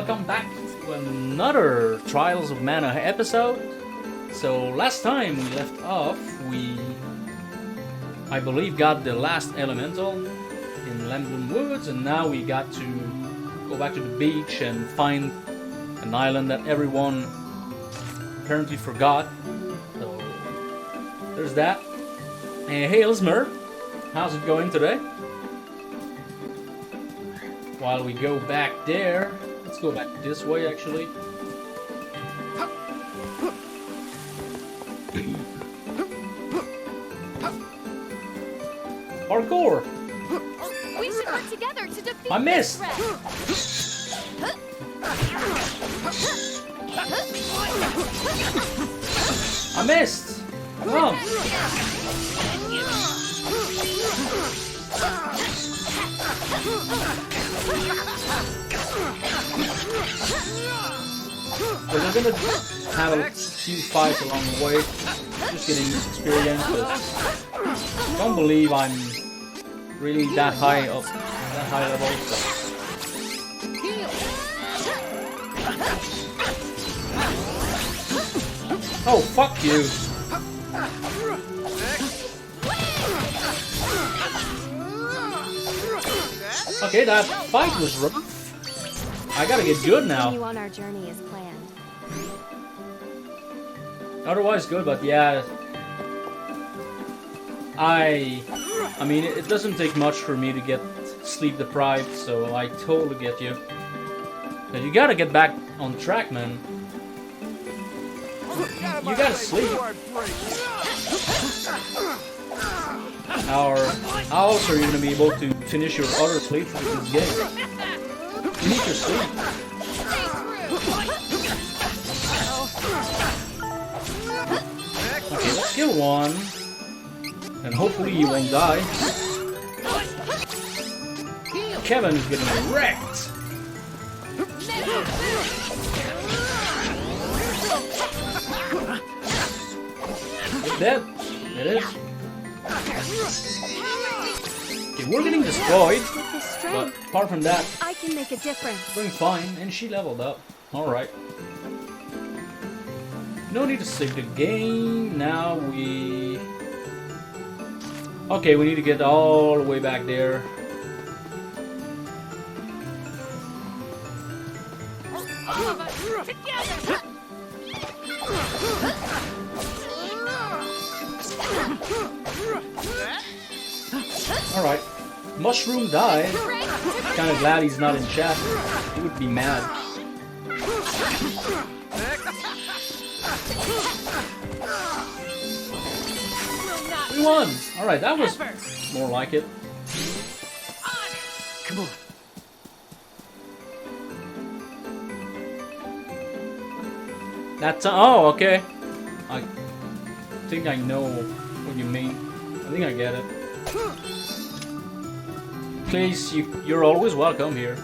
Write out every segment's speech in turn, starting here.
welcome back to another Trials of Mana episode. So last time we left off, I believe, got the last elemental in Lemblin Woods, and now we got to go back to the beach and find an island that everyone apparently forgot. So there's that. Hey Elsmer, how's it going today? While we go back there, let's go back this way actually. Parkour! We should work together to defeat I missed! I missed! Come on! We're gonna have a few fights along the way, just getting this experience, but I don't believe I'm really that high up, that high level. So. Oh, fuck you! Okay, that fight was rough. I gotta get good now. Continue on our journey as planned. Otherwise good, but yeah. I mean, it doesn't take much for me to get sleep deprived, so I totally get you. But you gotta get back on track, man. You gotta sleep. Or how else are you gonna be able to finish your other playthrough of this game? You need your sleep. Okay, let's kill one. And hopefully he won't die. Kevin is getting wrecked. It's dead. It is. Okay, we're getting destroyed. But apart from that, I can make a difference. doing fine. And she leveled up. Alright. No need to save the game. Now we... Okay, we need to get all the way back there. All of us together. Alright. Mushroom died. Kinda glad he's not in chat. He would be mad. We won! Alright, that was more like it. Come on. That's oh, okay. I think I know what you mean. I think I get it. Please, you're always welcome here.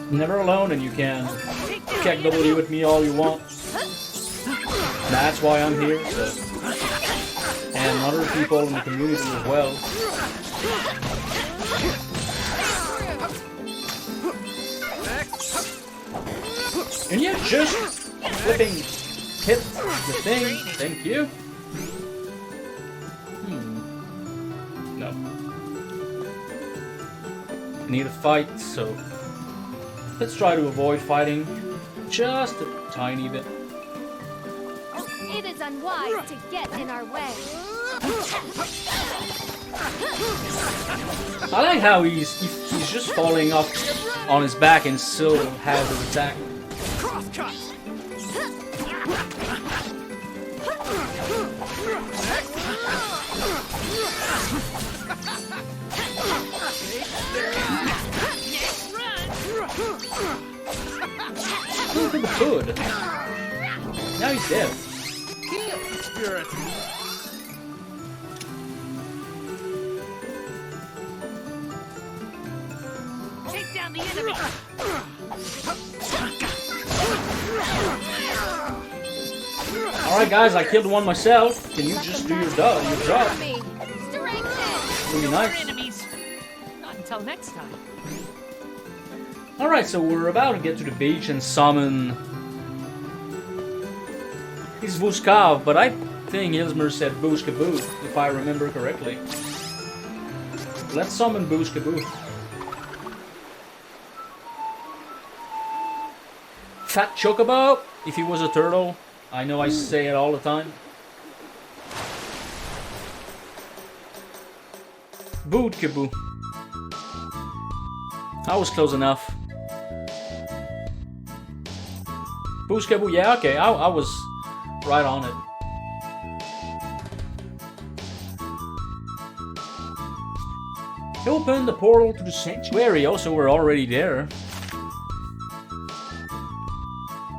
Never alone, and you can check W with me all you want. That's why I'm here. So. And other people in the community as well. And yeah, just flipping hit the thing. Thank you. No. Need a fight, so let's try to avoid fighting just a tiny bit. It is unwise to get in our way. I like how he's just falling off on his back and still has his attack. Crosscut. Look at the hood. Now he's dead. Spirit. Take down the enemy. Alright guys, I killed one myself. Can you just do your job? Strengthen. Really nice. Enemies. Not until next time. Alright, so we're about to get to the beach and summon... It's Vuskav, but I think Ilsmer said Booskaboo, if I remember correctly. Let's summon Booskaboo. Fat Chocobo, if he was a turtle. I know I say it all the time. Bootkaboo. I was close enough. Booskaboo, yeah, okay, I was right on it. Open the portal to the sanctuary, also we're already there.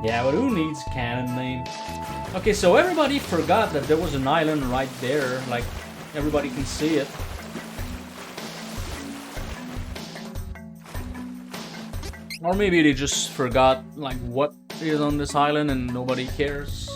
Yeah, but who needs canon name? Okay, so everybody forgot that there was an island right there, like everybody can see it. Or maybe they just forgot like what is on this island and nobody cares.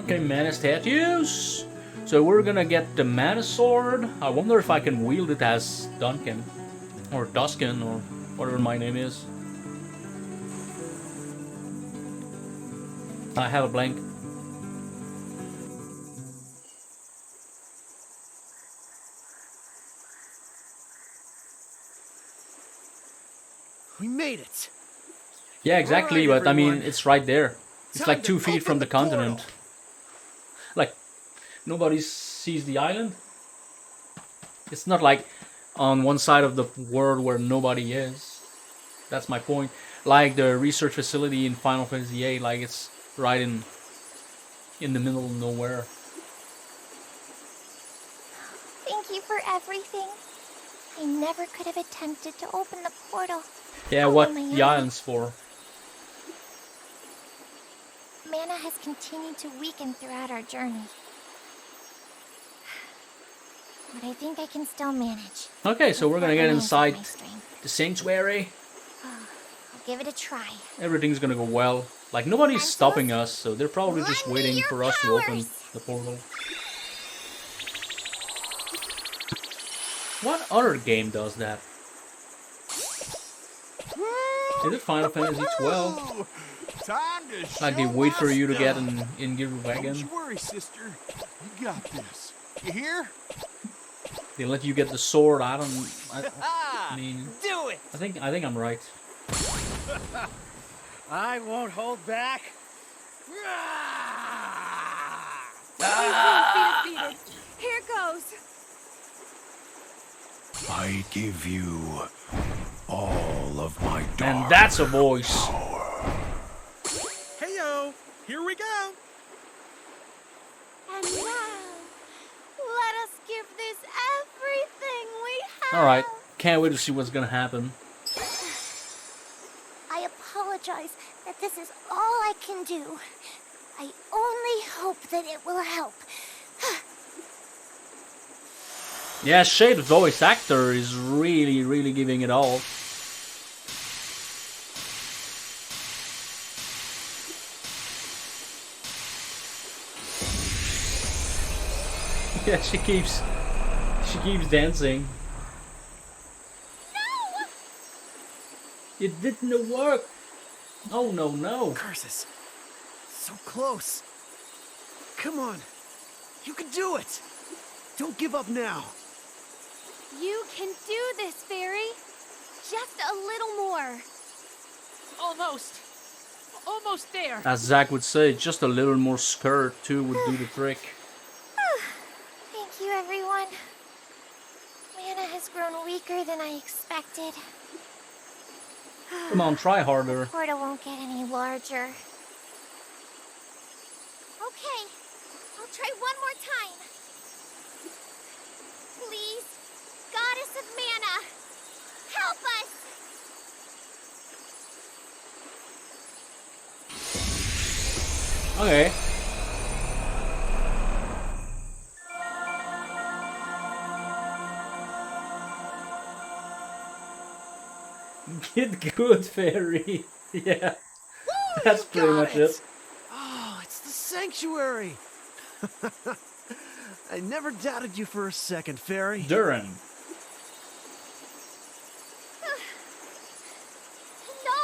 Okay, mana statues. So we're gonna get the mana sword. I wonder if I can wield it as Duncan. Or Duskin, or whatever my name is. I have a blank. We made it. Yeah, exactly, Alright, but I mean, everyone. it's right there. It's Time like to 2 feet open from the the portal. continent. Like, nobody sees the island. It's not like on one side of the world where nobody is. That's my point. Like the research facility in Final Fantasy VIII, like it's right in the middle of nowhere. Thank you for everything. I never could have attempted to open the portal. Yeah, all what on my the own. island's for. Mana has continued to weaken throughout our journey. But I think I can still manage. Okay, so with we're gonna what get remains of inside my strength. the sanctuary. I'll give it a try. Everything's gonna go well. Like nobody's I'm stopping supposed- us, so they're probably just Lend me waiting your for us to open powers. the portal. What other game does that? Is it Final Fantasy 12? Time to Like they show wait for my you to get stuff. an in-gear Don't wagon? you worry, sister. You got this. You hear? They let you get the sword. I Ah, mean, do it. I think I'm right. I won't hold back. Defeated. Here goes. I give you all of my dark And that's a voice. Heyo, here we go. And now, let us give this everything we have. All right, can't wait to see what's gonna happen. I apologize that this is all I can do. I only hope that it will help. Yeah, Shay, the voice actor, is really giving it all. Yeah, she keeps dancing. No! It didn't work. Oh no. Curses. So close. Come on. You can do it. Don't give up now. You can do this, Fairy. Just a little more. Almost. Almost there. As Zach would say, just a little more skirt too would do the trick. Thank you, everyone. Mana has grown weaker than I expected. Come on, try harder. Portal won't get any larger. Okay, I'll try one more time. Please, Goddess of Mana, help us! Okay. Get good, Fairy. Yeah. That's pretty Got much it. Oh, it's the sanctuary. I never doubted you for a second, Fairy. Duran. No,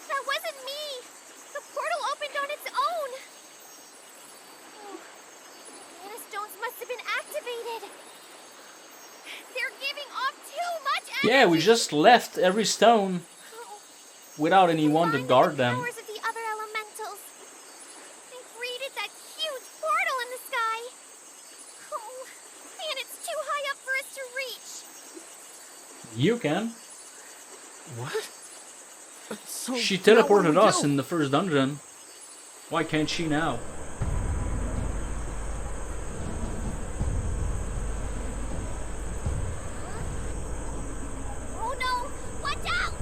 that wasn't me. The portal opened on its own. Oh, mana stones must have been activated. They're giving off too much energy. Yeah, we just left every stone Oh, without anyone to combined with guard the them. powers of the other elementals and created that huge portal in the sky. Oh, and it's too high up for us to reach. You can. What? So She now what do teleported we us do? in the first dungeon. Why can't she now? Oh no! Watch out!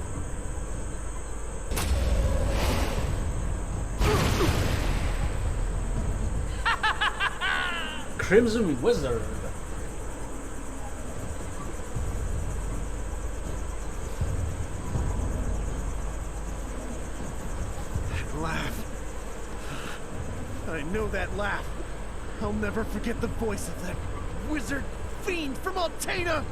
Crimson Wizard. Laugh. I know that laugh. I'll never forget the voice of that wizard fiend from Altena.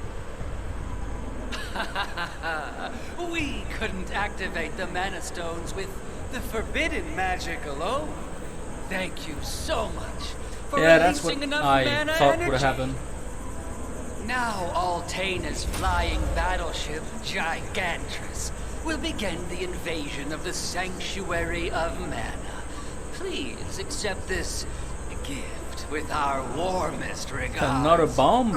We couldn't activate the Mana Stones with the forbidden magic alone. Thank you so much for Yeah, that's what releasing enough I mana thought energy. would happen. Now Altena's flying battleship, Gigantress, will begin the invasion of the Sanctuary of Mana. Please accept this gift with our warmest regards. Another bomb.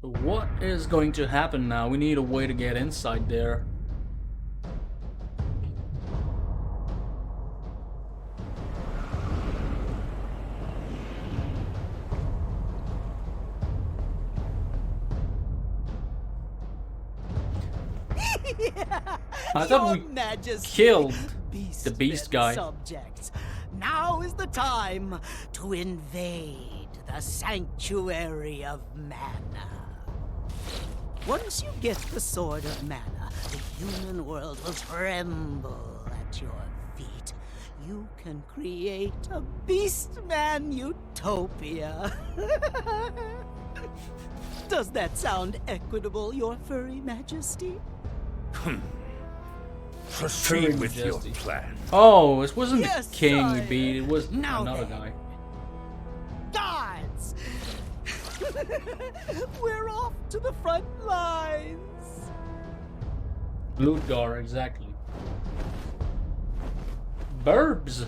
So what is going to happen now? We need a way to get inside there. I thought we killed the beast guy. Subjects. Now is the time to invade the Sanctuary of Mana. Once you get the Sword of Mana, the human world will tremble at your feet. You can create a Beastman utopia. Does that sound equitable, your furry majesty? Proceed with your Majesty. plan. Oh, it wasn't Yes, the king we sire. beat, it was Now another then. guy. Guards! We're off to the front lines! Ludgar, exactly. Burbs!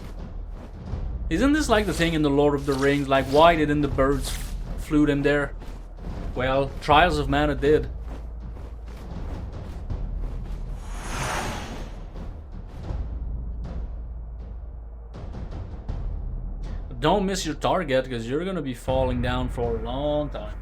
Isn't this like the thing in the Lord of the Rings? Like, why didn't the birds flew them there? Well, Trials of Mana did. Don't miss your target, because you're gonna be falling down for a long time.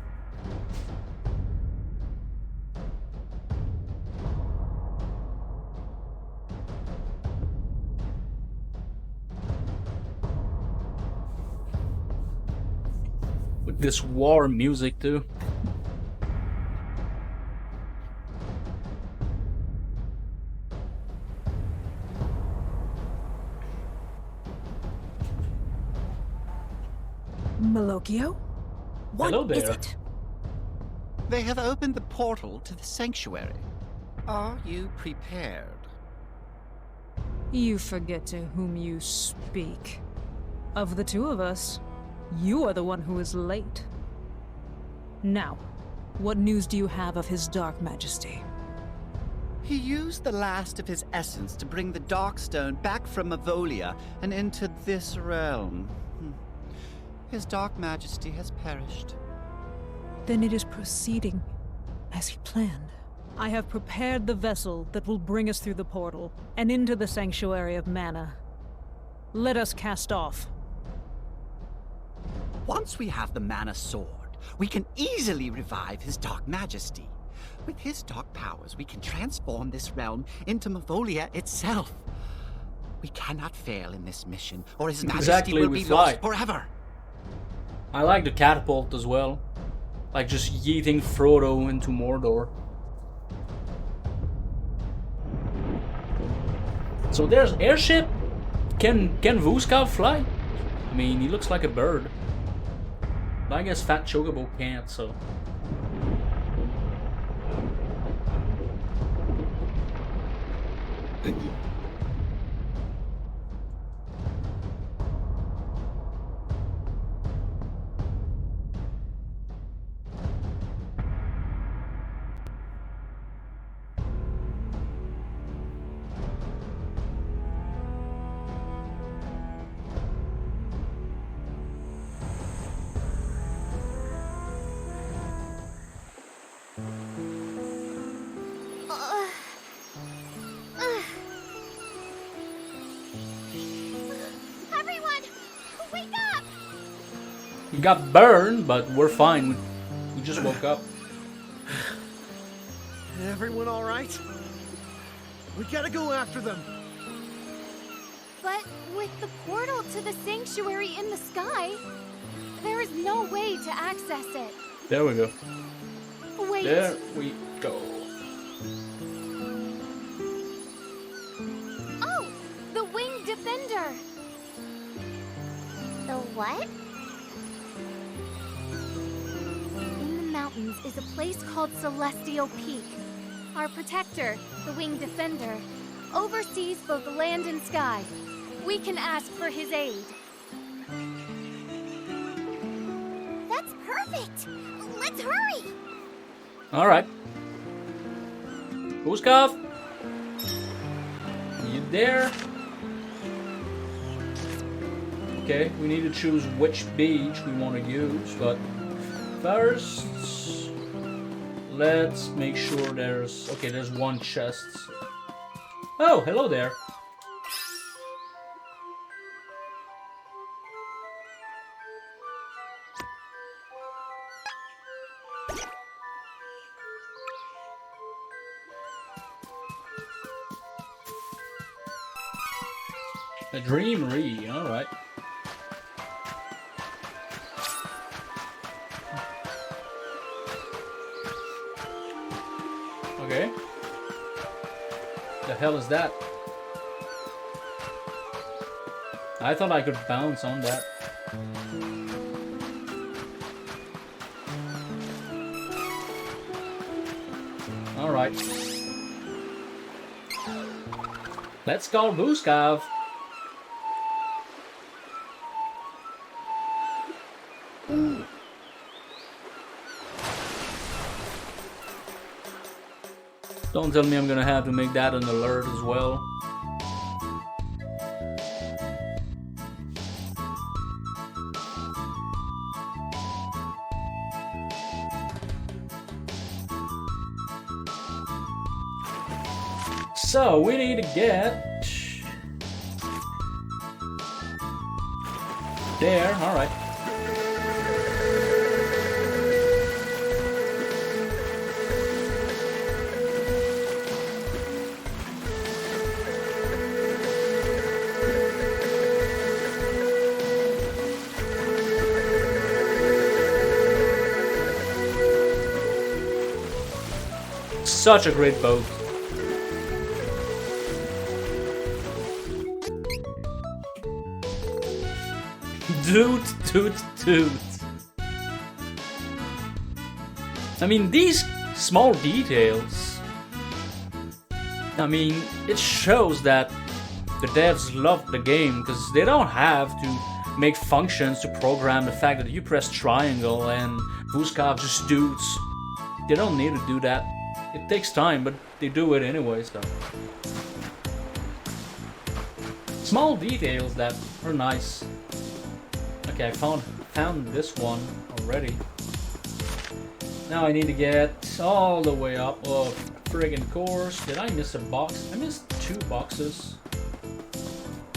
With this war music too. Malokio? What Hello is there. it? They have opened the portal to the sanctuary. Are you prepared? You forget to whom you speak. Of the two of us, you are the one who is late. Now, what news do you have of his Dark Majesty? He used the last of his essence to bring the Darkstone back from Mavolia and into this realm. His Dark Majesty has perished. Then it is proceeding as he planned. I have prepared the vessel that will bring us through the portal and into the Sanctuary of Mana. Let us cast off. Once we have the Mana Sword, we can easily revive his Dark Majesty. With his dark powers, we can transform this realm into Mavolia itself. We cannot fail in this mission, or his majesty Exactly, will we be fly. lost forever. I like the catapult as well. Like just yeeting Frodo into Mordor. So there's airship. Can Vuskav fly? I mean, he looks like a bird. But I guess Fat Chocobo can't, so. Everyone, wake up! He got burned, but we're fine. We just woke up. Everyone all right? We gotta go after them. But with the portal to the sanctuary in the sky, there is no way to access it. There we go. Wait. There we go. Oh, the Winged Defender. The what? In the mountains is a place called Celestial Peak. Our protector, the Winged Defender, oversees both land and sky. We can ask for his aid. That's perfect! Let's hurry! Alright. Vuskav? You there? Okay, we need to choose which beach we want to use, but first, let's make sure there's... Okay, there's one chest. Oh, hello there. A Dreamery, alright. Okay. The hell is that? I thought I could bounce on that. Alright. Let's call Vuskav. Don't tell me I'm gonna have to make that an alert as well. So we need to get there. All right. Such a great boat. Toot, toot, toot. I mean, these small details, I mean, it shows that the devs love the game, because they don't have to make functions to program the fact that you press triangle and Vuskav just shoots. They don't need to do that. It takes time, but they do it anyway, so. Small details that are nice. Okay, I found this one already. Now I need to get all the way up. Oh, friggin' course. Did I miss a box? I missed 2 boxes.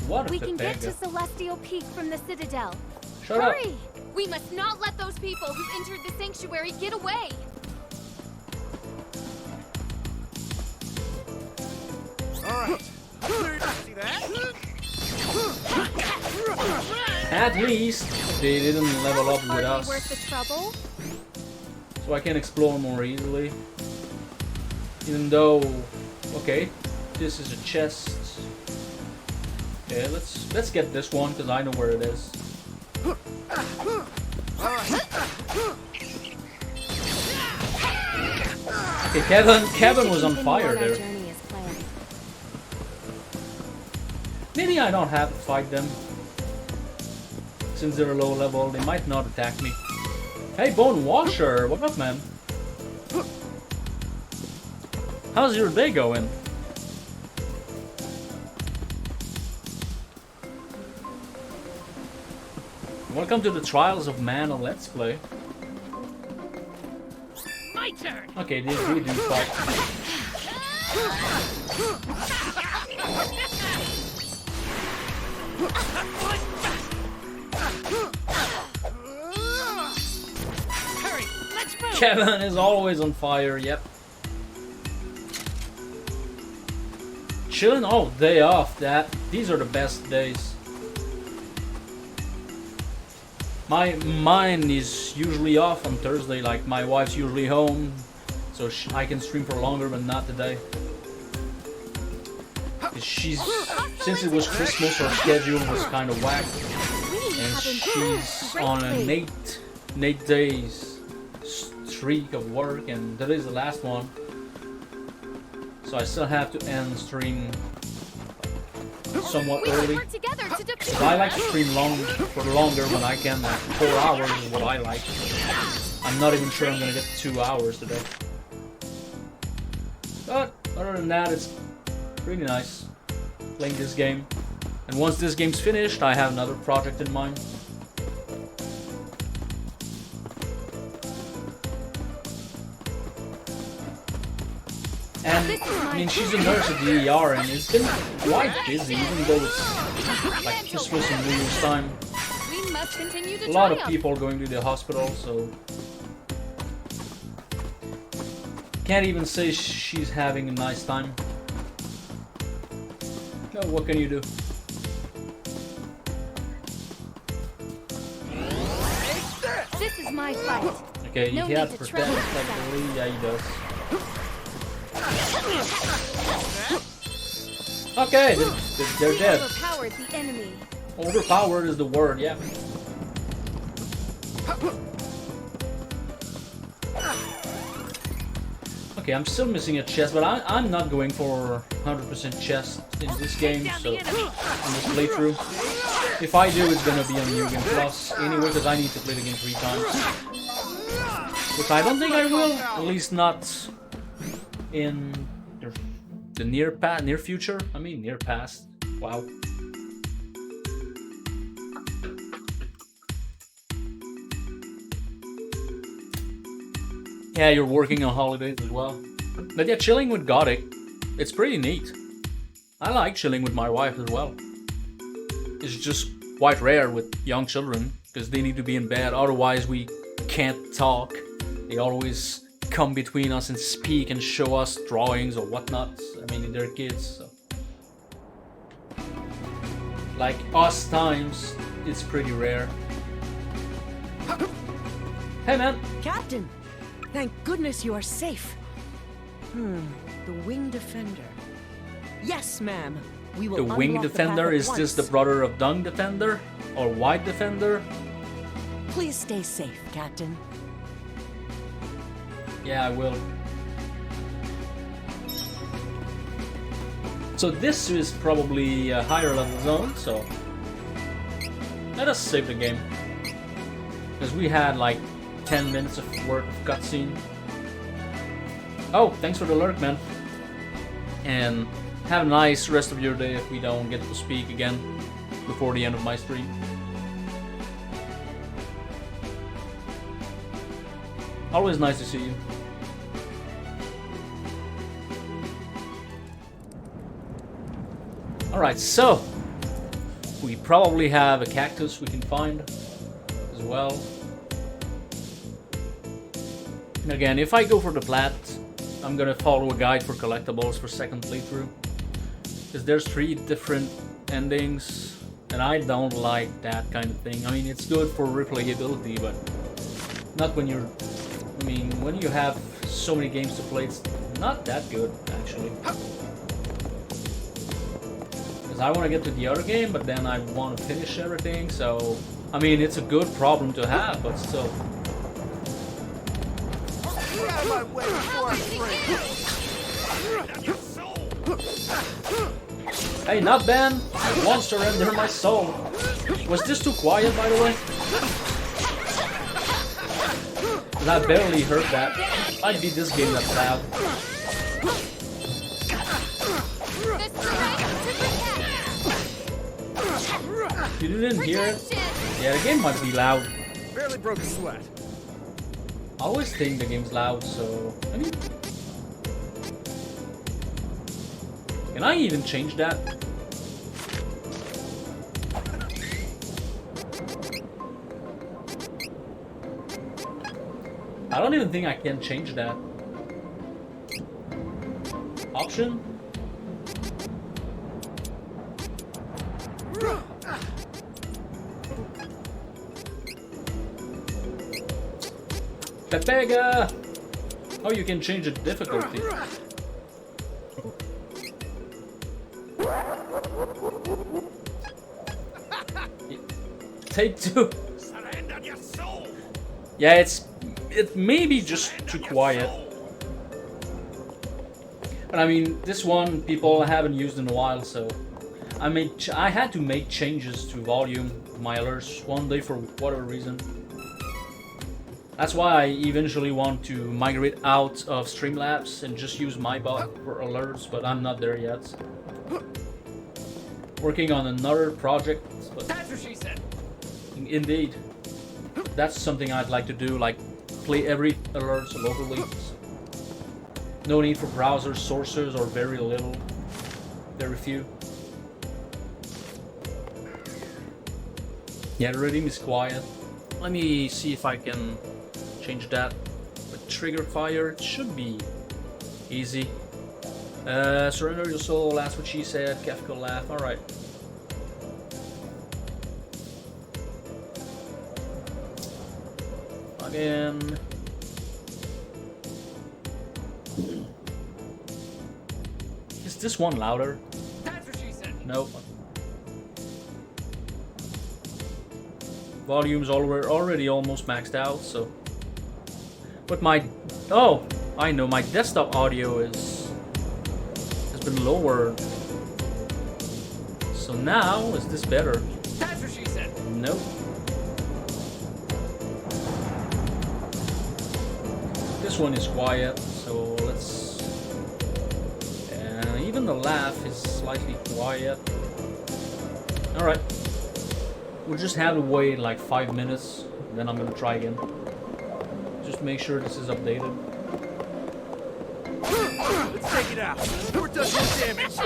What a We can get to pepega. Celestial Peak from the Citadel. Shut up. Hurry! We must not let those people who entered the sanctuary get away. Alright. See that? At least they didn't level up with Hardly us, worth the trouble. so I can explore more easily. Even though, okay, this is a chest. Okay, let's get this one because I know where it is. Okay, Kevin was on fire there. Maybe I don't have to fight them. Since they're low level, they might not attack me. Hey, Bone Washer, what up, man? How's your day going? Welcome to the Trials of Mana Let's Play. My turn. Okay, they do fight. Hurry, let's move. Kevin is always on fire, yep. Chilling, oh, day off, these are the best days. Mine is usually off on Thursday, like my wife's usually home, so I can stream for longer, but not today. Since it was Christmas, her schedule was kind of whack, and she's on an 8 days streak of work, and today's the last one. So I still have to end stream somewhat early. So I like to stream for longer when I can. Like 4 hours is what I like. I'm not even sure I'm gonna get 2 hours today. But other than that, it's pretty nice playing this game. And once this game's finished, I have another project in mind. And I mean, she's a nurse at the ER, and it's been quite busy, even though it's like Christmas and New Year's time. We must continue to A lot of triumph. people going to the hospital, so can't even say she's having a nice time. No, what can you do? This is my fight. Okay, No he had need to protect, trouble I believe. Yeah, he does. Okay, they're We dead. overpowered the enemy. Overpowered is the word, yeah. Okay, I'm still missing a chest, but I'm not going for 100% chest in this game, so in this playthrough. If I do, it's gonna be on New Game Plus anyway, because I need to play the game 3 times. Which I don't think I will, at least not in the near future. I mean, near past. Wow. Yeah, you're working on holidays as well. But yeah, chilling with Gothic, it's pretty neat. I like chilling with my wife as well. It's just quite rare with young children, because they need to be in bed, otherwise we can't talk. They always come between us and speak and show us drawings or whatnot. I mean, they're kids, so. Like us times, it's pretty rare. Hey man! Captain! Thank goodness you are safe. The Wing Defender. Yes, ma'am. We will The Wing unlock the Defender, path at is this the once. brother of Dung Defender? Or White Defender? Please stay safe, Captain. Yeah, I will. So this is probably a higher level zone, so let us save the game. Because we had like 10 minutes of worth of cutscene. Oh, thanks for the alert, man. And have a nice rest of your day if we don't get to speak again before the end of my stream. Always nice to see you. Alright, so we probably have a cactus we can find. Because well. And again, if I go for the plat, I'm gonna follow a guide for collectibles for second playthrough. Because there's 3 different endings, and I don't like that kind of thing. I mean, it's good for replayability, but not when you're... I mean, when you have so many games to play, it's not that good, actually. Because I want to get to the other game, but then I want to finish everything, so... I mean, it's a good problem to have, but still. Get out of my way before I break! Hey, not Ben! I won't surrender my soul! Was this too quiet, by the way? Because I barely heard that. Might be this game that's loud. You didn't hear it? Yeah, the game might be loud. Barely broke a sweat. I always think the game's loud, so... I mean... Can I even change that? I don't even think I can change that. Option? Pepega! Oh, you can change the difficulty. Take 2. Surrender your soul. Yeah, it may be just too quiet. But I mean, this one people haven't used in a while, so I had to make changes to volume of my alerts one day for whatever reason. That's why I eventually want to migrate out of Streamlabs and just use MyBot for alerts, but I'm not there yet. Working on another project. But That's what she said. indeed, that's something I'd like to do, like play every alert locally. No need for browser sources or very little, very few. Yeah, the rhythm is quiet. Let me see if I can change that. But trigger fire, it should be easy. Surrender your soul, that's what she said. Kefka laugh, alright. Again. Is this one louder? That's what she said. Nope. Volume's already almost maxed out, so. But my... Oh! I know, my desktop audio has been lowered. So now, is this better? That's what she said. Nope. This one is quiet, so let's... even the laugh is slightly quiet. Alright. We'll just have to wait like 5 minutes, then I'm gonna try again. Just make sure this is updated. Let's take it out. We're done with damage.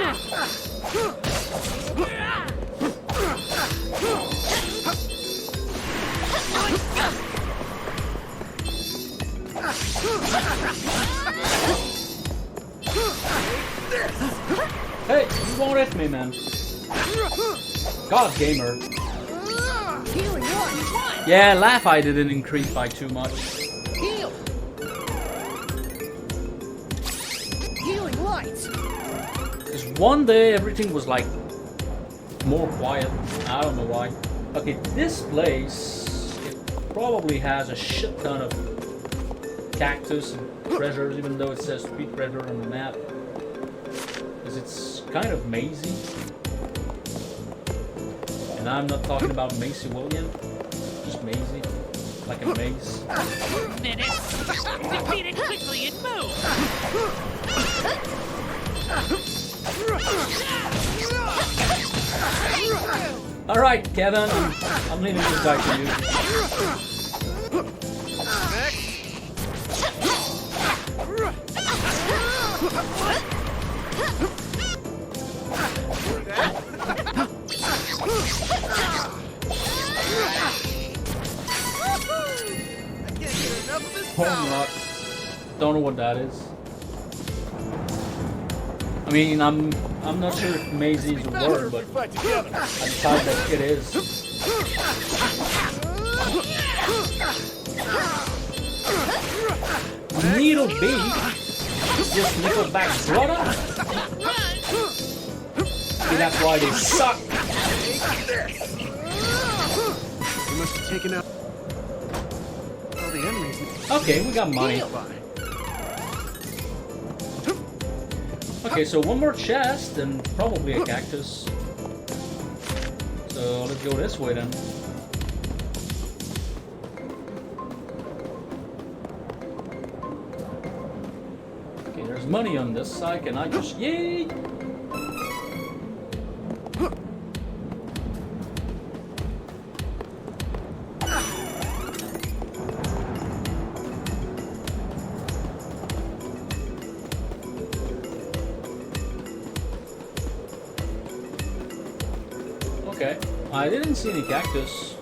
Hey, you won't hit me, man. God, gamer. Yeah, laugh I didn't increase by too much. Heal. Healing lights. Because one day everything was like more quiet. I don't know why. Okay, this place, it probably has a shit ton of cactus and treasures, even though it says Street Treasure on the map. Because it's kind of mazy. And I'm not talking about Macy William, just mazy, like a maze. Minutes. Defeat it quickly and move. Alright, Kevin, I'm leaving this guy to you. Stormrot. Don't know what that is. I mean, I'm not sure if Maisie is a word, but I thought that it is. Needle Beak? Just Nickelback's brother? See, that's why they suck. We must have taken out all the enemies. Okay, we got money. Okay, so one more chest and probably a cactus. So let's go this way then. Okay, there's money on this side. Can I just yay? Okay, I didn't see any cactus.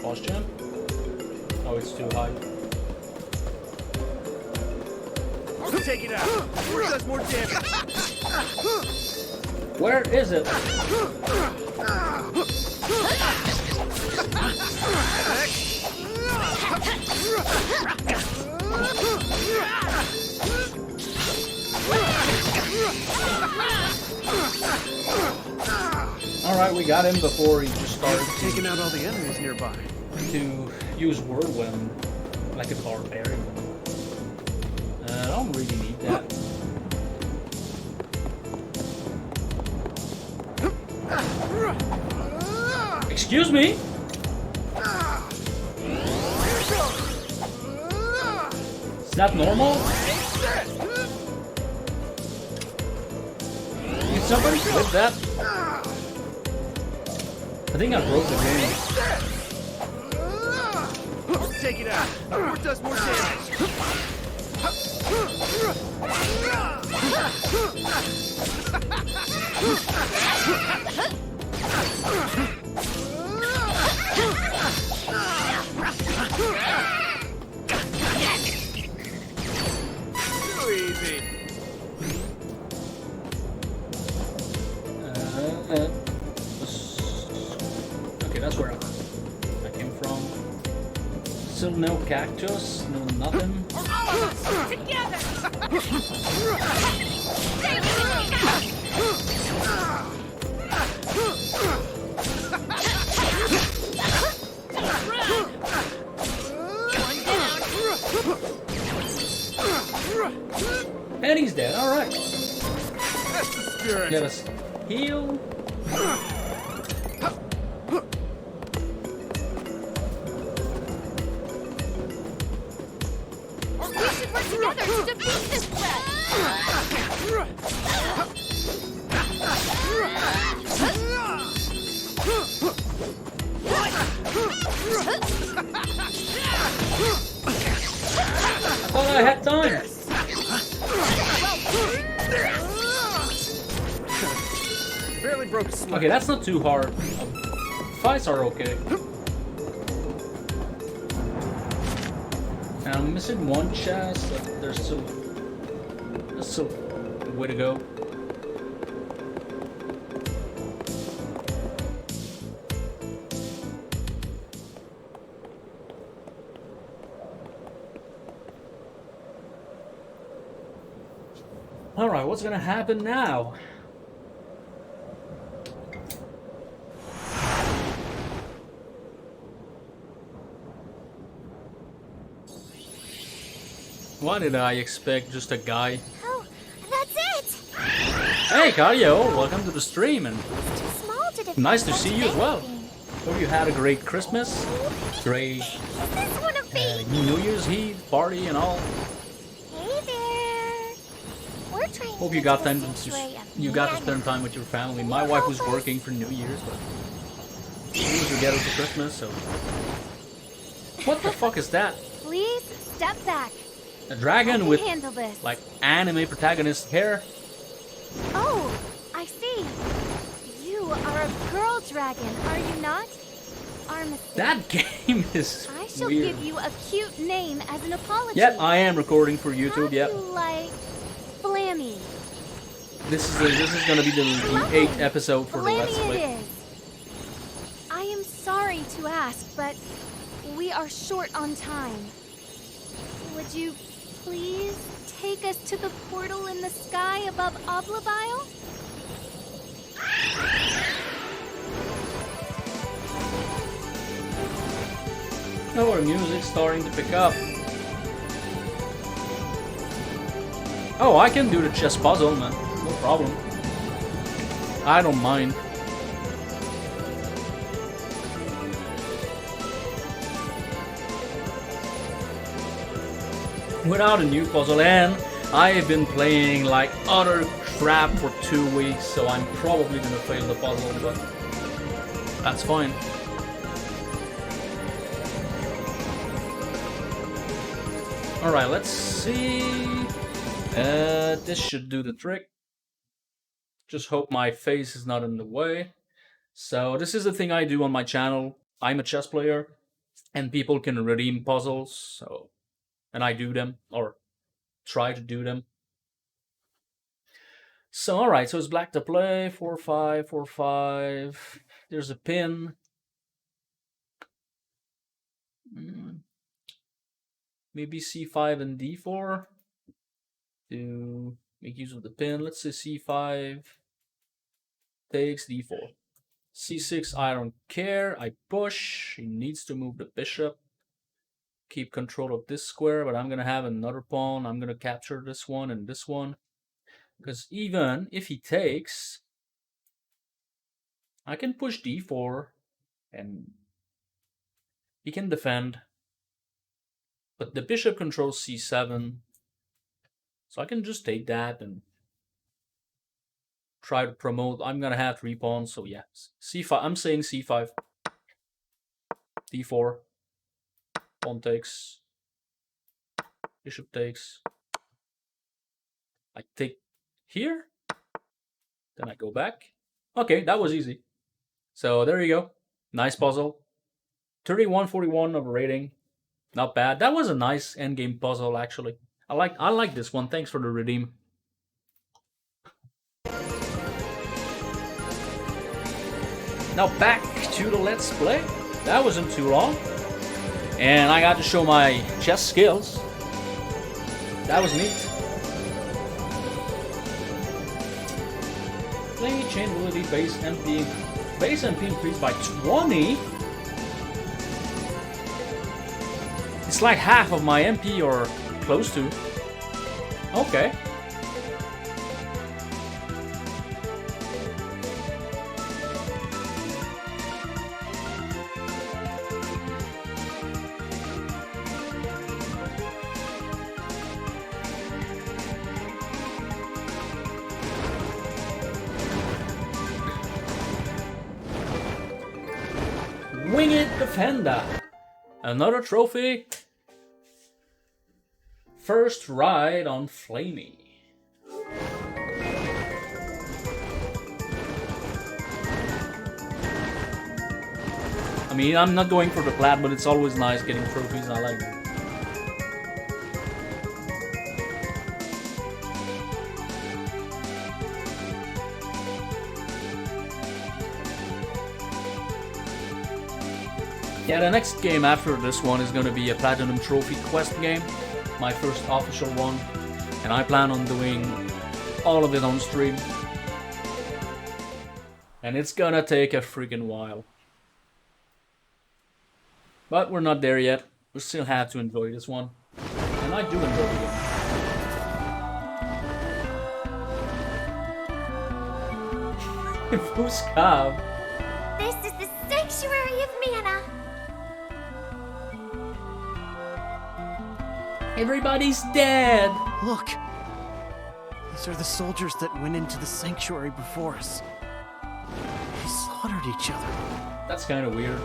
Boss jump? Oh, it's too high. Take it out. It does more damage. Where is it? Alright, we got him before he just started taking out all the enemies nearby. To use Whirlwind like a barbarian. I don't really need that. Excuse me? Is that normal? Can somebody flip that? I think I broke the game. Take it out. It does more damage. Too easy. Okay, that's where I came from. Still no cactus, no nothing. Together! And he's dead, alright. That's the spirit. Let us heal. We should work together to defeat this threat! I thought I had time. Barely broke a sweat. Okay, that's not too hard. Fights are okay. And I'm missing one chest. There's still a way to go. Alright, what's gonna happen now? Why did I expect just a guy? Oh, that's it! Hey, Cario! Welcome to the stream, and It's too small to defeat nice to such see you as well. anything. Hope you had a great Christmas, great Is this one of me? New Year's Eve party and all. Hey there! We're trying Hope to you get got to time the to sanctuary of you got to Mana. spend time with your family. My you wife help was us? working for New Year's, but she was together for Christmas. So, what the fuck is that? Please step back. A I dragon can with handle this. like anime protagonist hair? Oh, I see. You are a girl dragon, are you not? Our mistake. That game is I should shall Weird. give you a cute name as an apology. Yep, I am recording for YouTube. How Yep. do you like Flammy? This is gonna be the 8th episode for the Let's Flammy Play. it is. I am sorry to ask, but we are short on time. Would you please take us to the portal in the sky above Oblabile? Oh, our music's starting to pick up. Oh, I can do the chess puzzle, man. No problem. I don't mind. Without a new puzzle, and I have been playing like utter crap for 2 weeks, so I'm probably gonna fail the puzzle, but that's fine. Alright, let's see. This should do the trick. Just hope my face is not in the way. So this is the thing I do on my channel. I'm a chess player, and people can redeem puzzles, so... and I do them, or try to do them. So, alright, so it's black to play. 4-5, 4-5. There's a pin. Maybe c5 and d4 to make use of the pin. Let's say c5 takes d4. c6, I don't care. I push. He needs to move the bishop. Keep control of this square, but I'm going to have another pawn. I'm going to capture this one and this one. Because even if he takes, I can push d4 and he can defend. But the bishop controls c7. So I can just take that and try to promote. I'm going to have 3 pawns, so yeah. c5, I'm saying c5. d4. Pawn takes. Bishop takes. I take here. Then I go back. Okay, that was easy. So there you go. Nice puzzle. 3141 of rating. Not bad. That was a nice endgame puzzle, actually. I like this one. Thanks for the redeem. Now back to the Let's Play. That wasn't too long. And I got to show my chess skills. That was neat. Play chain ability base MP. Base MP increased by 20. It's like half of my MP or close to. Okay. Winged Defender. Another trophy. First ride on Flammy. I mean, I'm not going for the plat, but it's always nice getting trophies. I like it. Yeah, the next game after this one is gonna be a Platinum Trophy quest game. My first official one. And I plan on doing all of it on stream. And it's gonna take a freaking while. But we're not there yet. We still have to enjoy this one. And I do enjoy it. Fuskav. This is the sanctuary of mana. Everybody's dead. Look. These are the soldiers that went into the sanctuary before us. They slaughtered each other. That's kind of weird.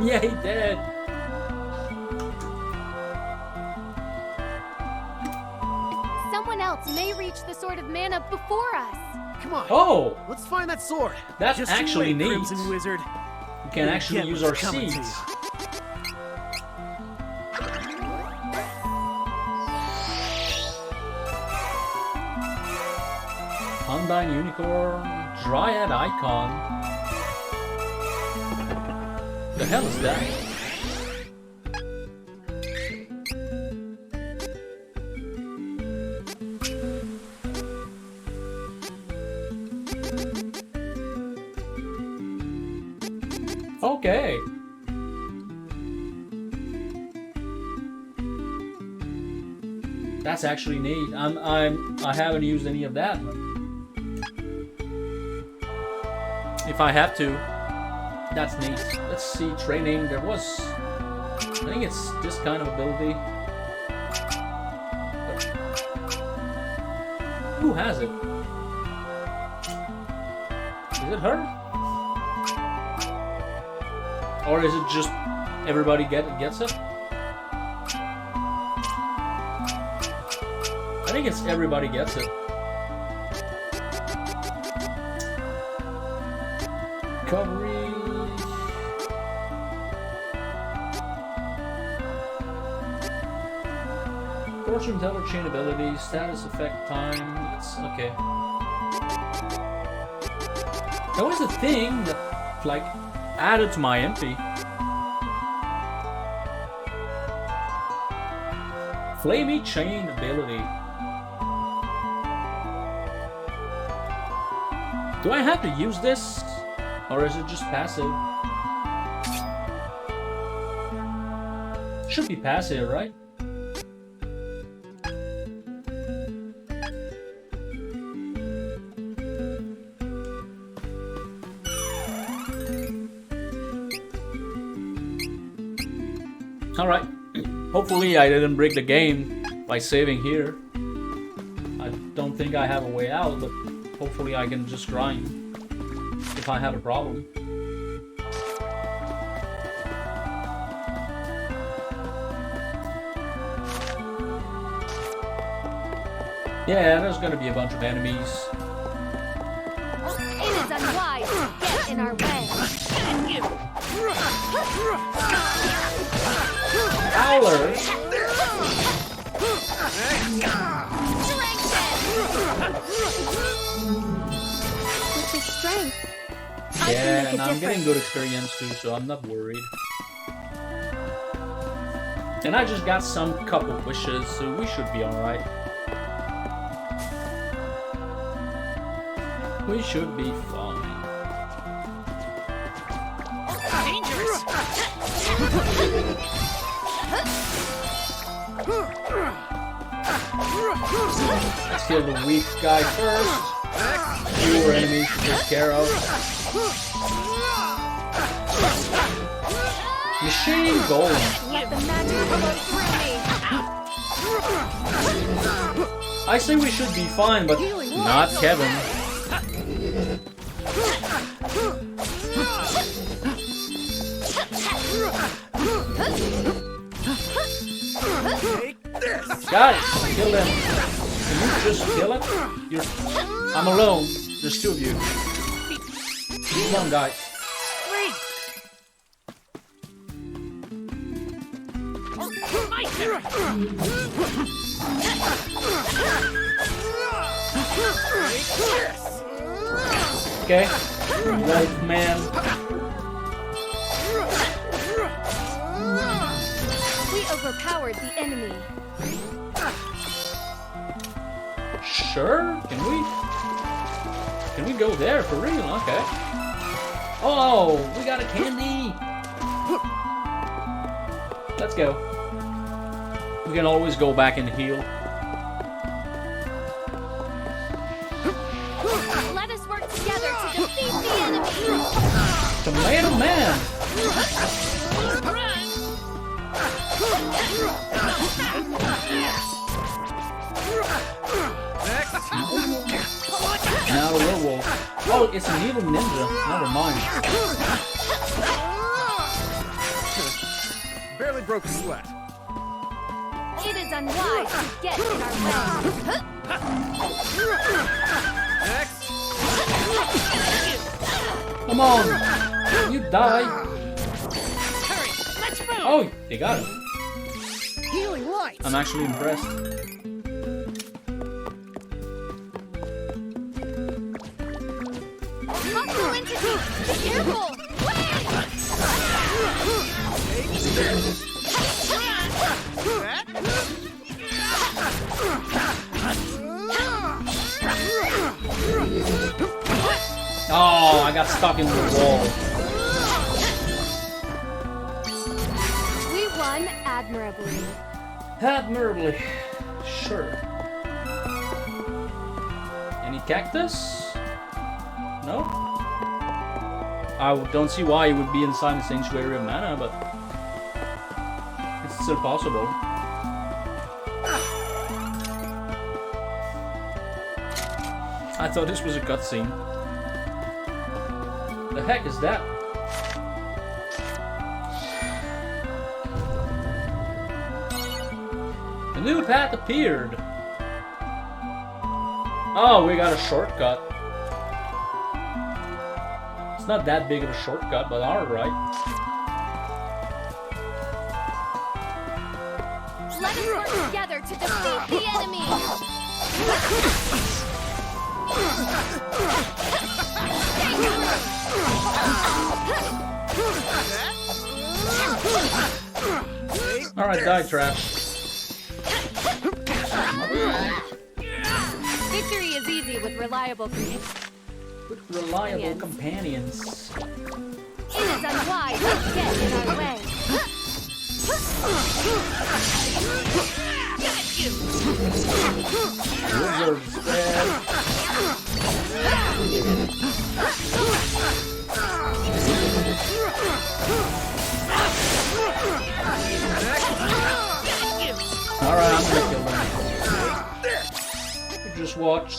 Yeah, he did. Emeralds may reach the Sword of Mana before us. Come on. Oh! Let's find that sword. That's Just you actually wait, neat. Crimson Wizard. We can actually use our seeds. Undyne Unicorn, Dryad Icon. The hell is that? Okay. That's actually neat. I haven't used any of that. If I have to, that's neat. Let's see, training. There was, I think it's this kind of ability. Who has it? Is it her? Or is it just everybody gets it? I think it's everybody gets it. Recovery. Fortune teller chain ability, status effect time. It's okay. That was a thing that like added to my MP. Flamey chain ability. Do I have to use this? Or is it just passive? Should be passive, right? Alright. Hopefully I didn't break the game by saving here. I don't think I have a way out, but hopefully I can just grind if I have a problem. Yeah, there's gonna be a bunch of enemies. It is unwise to get in our way. Owler! With his strength, I Yeah, can make and a I'm getting difference. good experience too, so I'm not worried. And I just got some couple wishes, so we should be alright. We should be fine. Dangerous! Let's kill the weak guy first. Fewer enemies to take care of. Machine Golem. Let the magic flow through me. I say we should be fine, but not Kevin. Got it! Kill them. Can you just kill it? I'm alone. There's two of you. Come on, guys. My turn! Okay. Wolf man. We overpowered the enemy. Sure? Can we go there for real? Okay. Oh, we got a candy. Let's go. We can always go back and heal. Let us work together to defeat the enemy. Tomato Man. Now the werewolf. Oh, it's an evil ninja. Never mind. Barely broke a sweat. It is unwise to get in our way. Come on! You die! Hurry, let's move! Oh, they got it. Healing lights. I'm actually impressed. Hostile entity! Be careful! Oh, I got stuck in the wall. We won admirably. Admirably. Sure. Any cactus? No? I don't see why it would be inside the Sanctuary of Mana, but it's still possible. I thought this was a cutscene. The heck is that? A new path appeared. Oh, we got a shortcut. It's not that big of a shortcut, but alright. Let us work together to defeat the enemy! Alright, die, trash. Victory is easy with reliable companions. With reliable companions. It is unwise to get in our way. Wizard's dead. Alright, I'm gonna kill them. You just watch.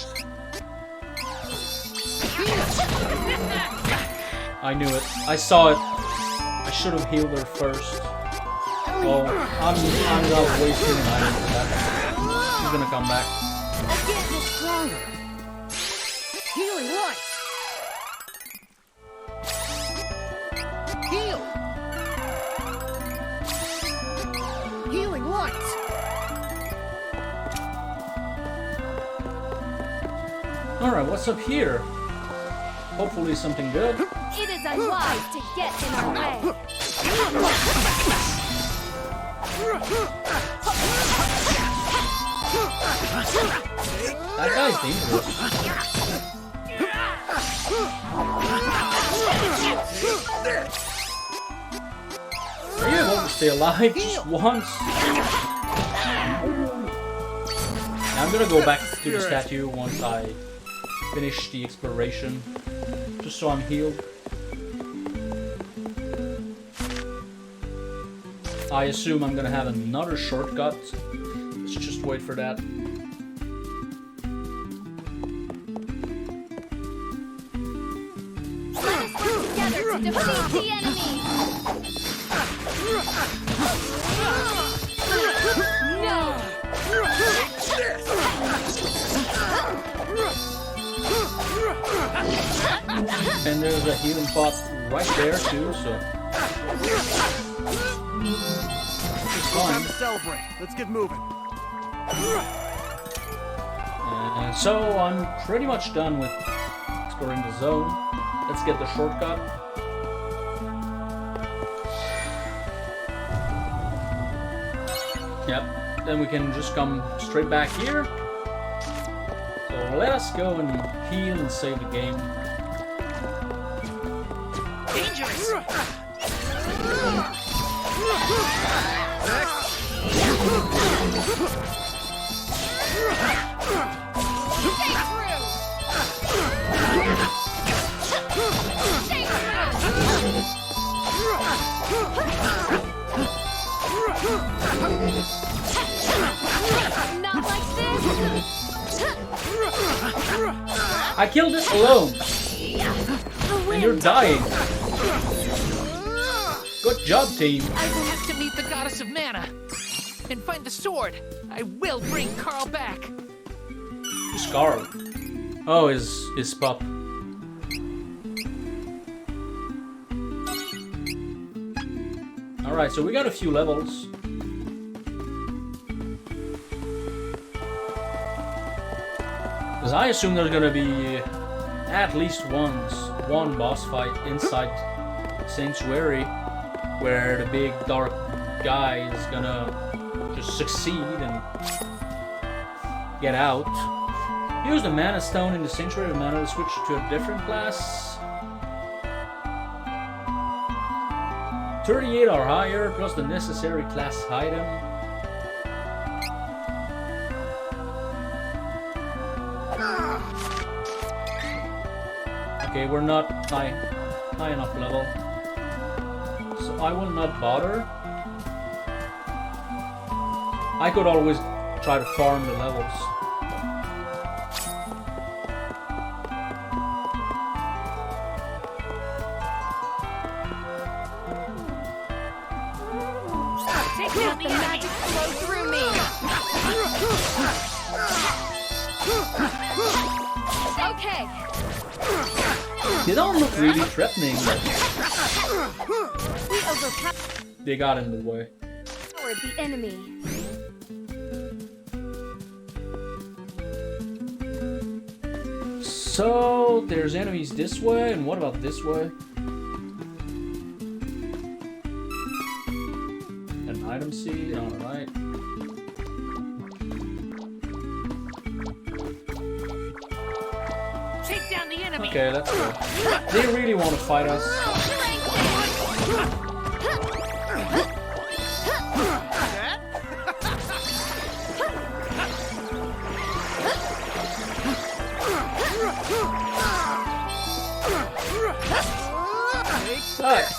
I knew it. I saw it. I should have healed her first. Oh, I'm not wasting an item for that. She's gonna come back. Get stronger. Healing lights. Heal. Healing lights. Alright, what's up here? Hopefully something good. It is unwise to get in our way. That guy's dangerous. Are you able to stay alive just once? I'm gonna go back to the statue once I finish the exploration, just so I'm healed. I assume I'm gonna have another shortcut. Let's just wait for that. Let us work together to defeat the enemy! No! And there's a healing pot right there too, so it's fine. Time to celebrate. Let's get moving. And so I'm pretty much done with exploring the zone. Let's get the shortcut. Yep, then we can just come straight back here. So let us go and heal and save the game. Dangerous! Not like this! I killed it alone! And you're dying! Good job, team! I will have to meet the goddess of mana and find the sword. I will bring Carl back. Scarlet? Oh, his pup. Alright, so we got a few levels. Because I assume there's gonna be at least one boss fight inside Sanctuary where the big dark guy is gonna just succeed and get out. Use the Mana Stone in the Sanctuary of Mana to switch to a different class. 38 or higher, plus the necessary class item. Okay, we're not high enough level. So I will not bother. I could always try to farm the levels. Let the magic flow through me. Okay. They don't look really threatening. We overpowered They got in the way. the enemy. So there's enemies this way, and what about this way? An item seed, alright. Take down the enemy. Okay, let's go. They really want to fight us. Nice.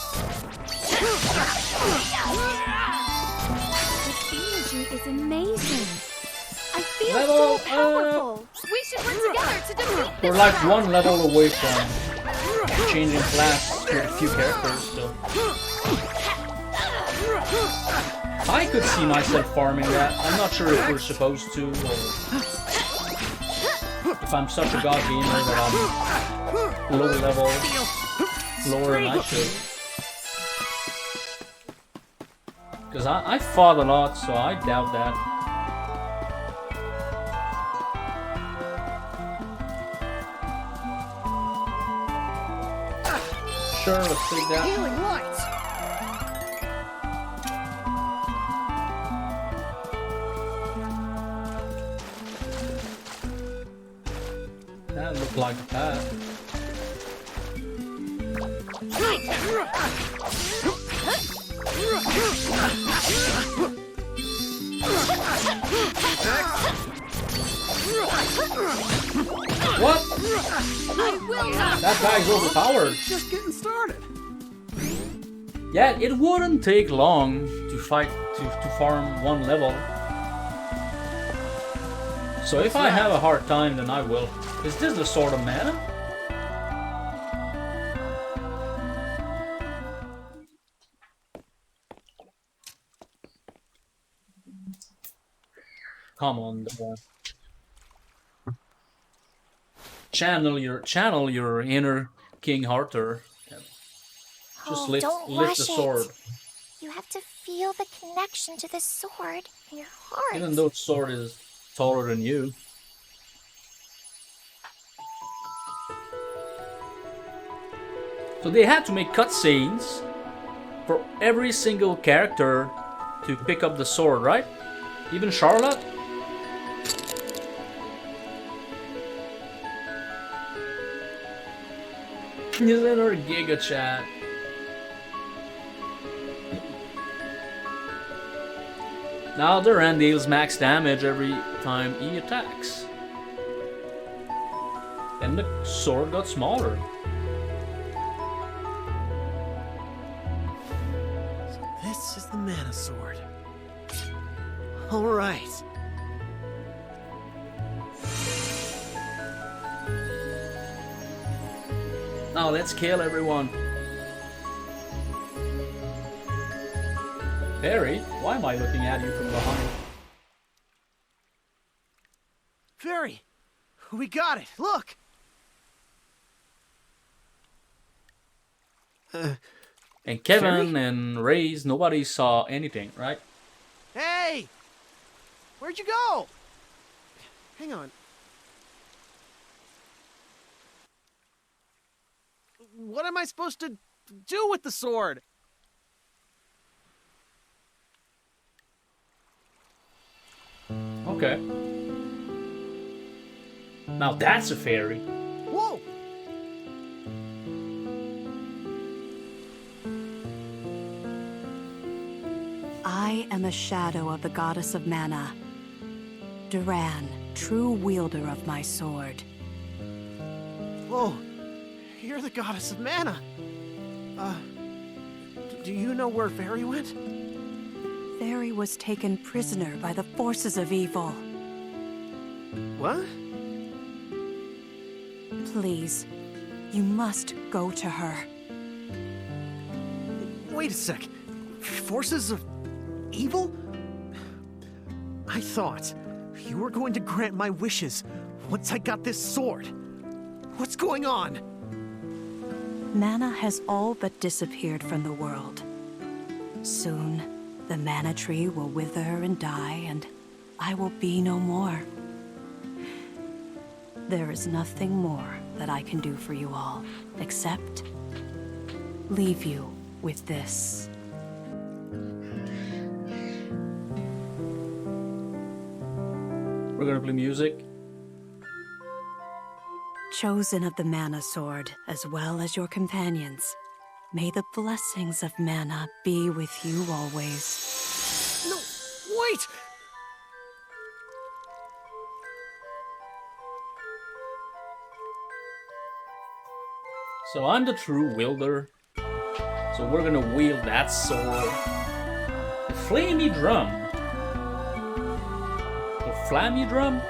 This energy is amazing. I feel Level so powerful. We should work together to defeat this We're like threat. one level away from changing class to a few characters still. I could see myself farming that. I'm not sure if we're supposed to, or if I'm such a god gamer that I'm low level, lower than I should. Because I fought a lot, so I doubt that. Sure, let's take that. Healing lights. That looked like a path. What? I will not. That guy's overpowered. Just getting started. Yeah, it wouldn't take long to fight to farm one level. So if I have a hard time, then I will. Is this the Sword of Mana? Come on, channel your inner King Arthur. Just lift don't lift rush the sword. it. You have to feel the connection to the sword in your heart. Even though the sword is taller than you. So they had to make cutscenes for every single character to pick up the sword, right? Even Charlotte? He's in her Giga Chat. Now Duran deals max damage every time he attacks. And the sword got smaller. So this is the Mana Sword. All right. Now let's kill everyone. Barry, why am I looking at you from behind? Fairy, We got it. Look. And Kevin and Reyes, nobody saw anything, right? Hey! Where'd you go? Hang on. What am I supposed to do with the sword? Okay. Now that's a fairy. Whoa! I am a shadow of the goddess of mana. Duran, true wielder of my sword. Whoa! You're the goddess of mana. Do you know where Fairy went? Fairy was taken prisoner by the forces of evil. What? Please, you must go to her. Wait a sec. Forces of evil? I thought you were going to grant my wishes once I got this sword. What's going on? Mana has all but disappeared from the world. Soon, the mana tree will wither and die, and I will be no more. There is nothing more that I can do for you all, except leave you with this. We're gonna play music. Chosen of the Mana Sword, as well as your companions, may the blessings of Mana be with you always. No, wait! So I'm the true wielder. So we're gonna wield that sword. The flamey drum. The flammy drum?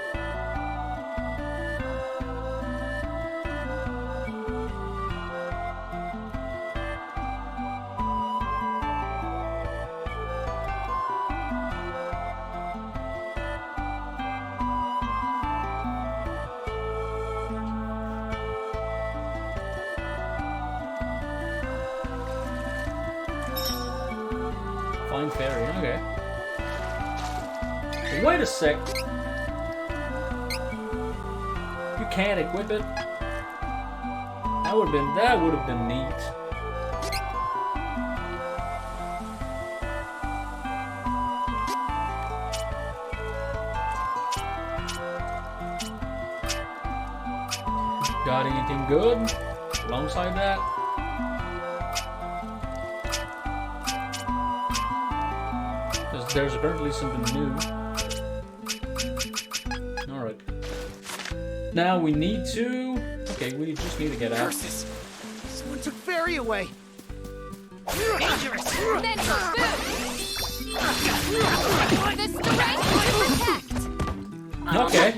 Fine fairy, okay. Wait a sec. You can't equip it. That would have been neat. Got anything good alongside that? There's apparently something new. Alright. Now we need to... Okay, we just need to get out. Curses! Someone took Fairy away! Dangerous! Mental boom! The strength to protect! Okay.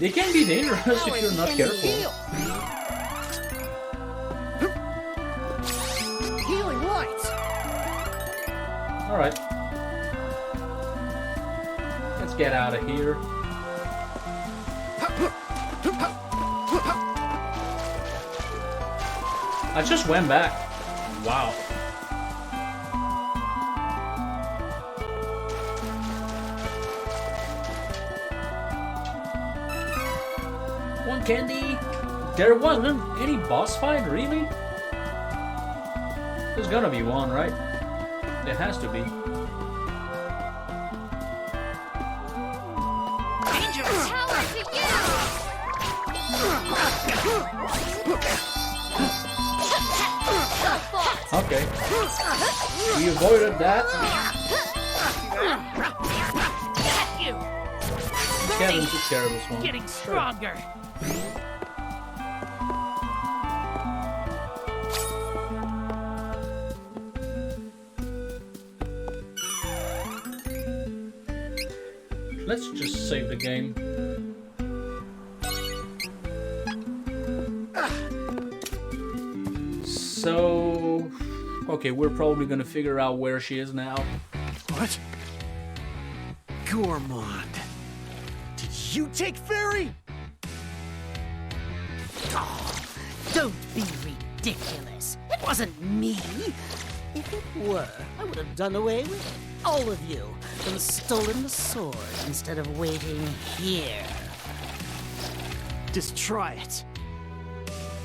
They can be dangerous if you're not careful. Healing light! Alright. Let's get out of here. I just went back. Wow. One candy. There wasn't any boss fight, really? There's gonna be one, right? There has to be. Dangerous! Power to you! Okay. We avoided that. Get you! Kevin took care of this one. Getting stronger. Let's just save the game. So Okay, we're probably gonna figure out where she is now. What? Gourmand. Did you take Fairy? Oh, don't be ridiculous. It wasn't me. If it were, I would have done away with all of you and stolen the sword instead of waiting here. Just try it.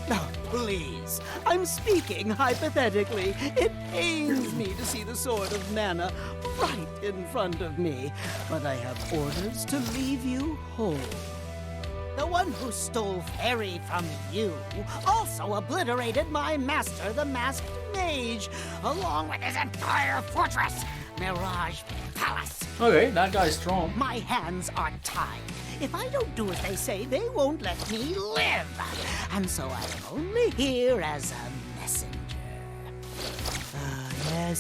Oh, please. I'm speaking hypothetically. It pains me to see the Sword of Mana right in front of me, but I have orders to leave you whole. The one who stole Fairy from you also obliterated my master, the Masked Mage, along with his entire fortress, Mirage Palace. Okay, that guy's strong. My hands are tied. If I don't do as they say, they won't let me live. And so I am only here as a messenger.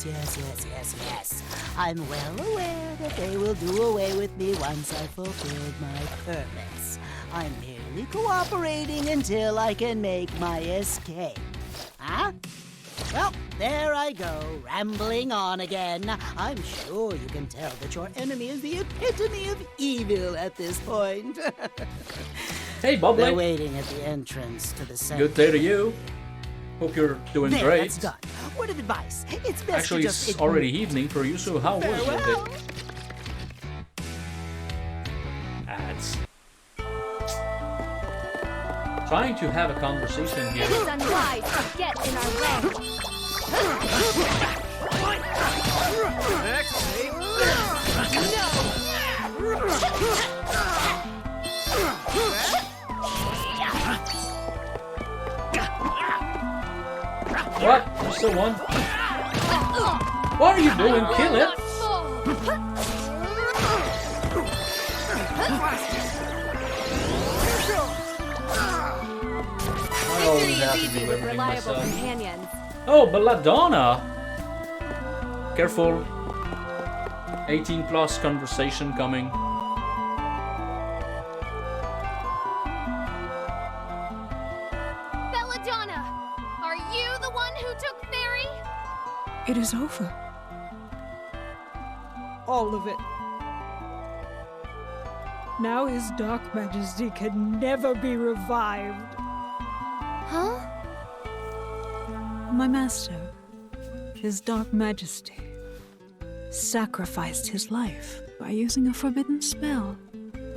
Yes. I'm well aware that they will do away with me once I've fulfilled my purpose. I'm merely cooperating until I can make my escape. Huh? Well, there I go, rambling on again. I'm sure you can tell that your enemy is the epitome of evil at this point. Hey, Bubbly. They're waiting at the entrance to the center. Good day to you. Hope you're doing There, great. that's done. Word of advice. It's best Actually, to just it's already evening for you, so how was your Farewell. day? Ads. Trying to have a conversation here. It is unwise to get in our way. What? There's still one. What are you doing? Kill it! I always have to do everything Reliable myself. companions. Oh, Belladonna! Careful. 18 plus conversation coming. Belladonna, are you the one who took Fairy? It is over. All of it. Now his Dark Majesty can never be revived. Huh? My master, his Dark Majesty, sacrificed his life by using a forbidden spell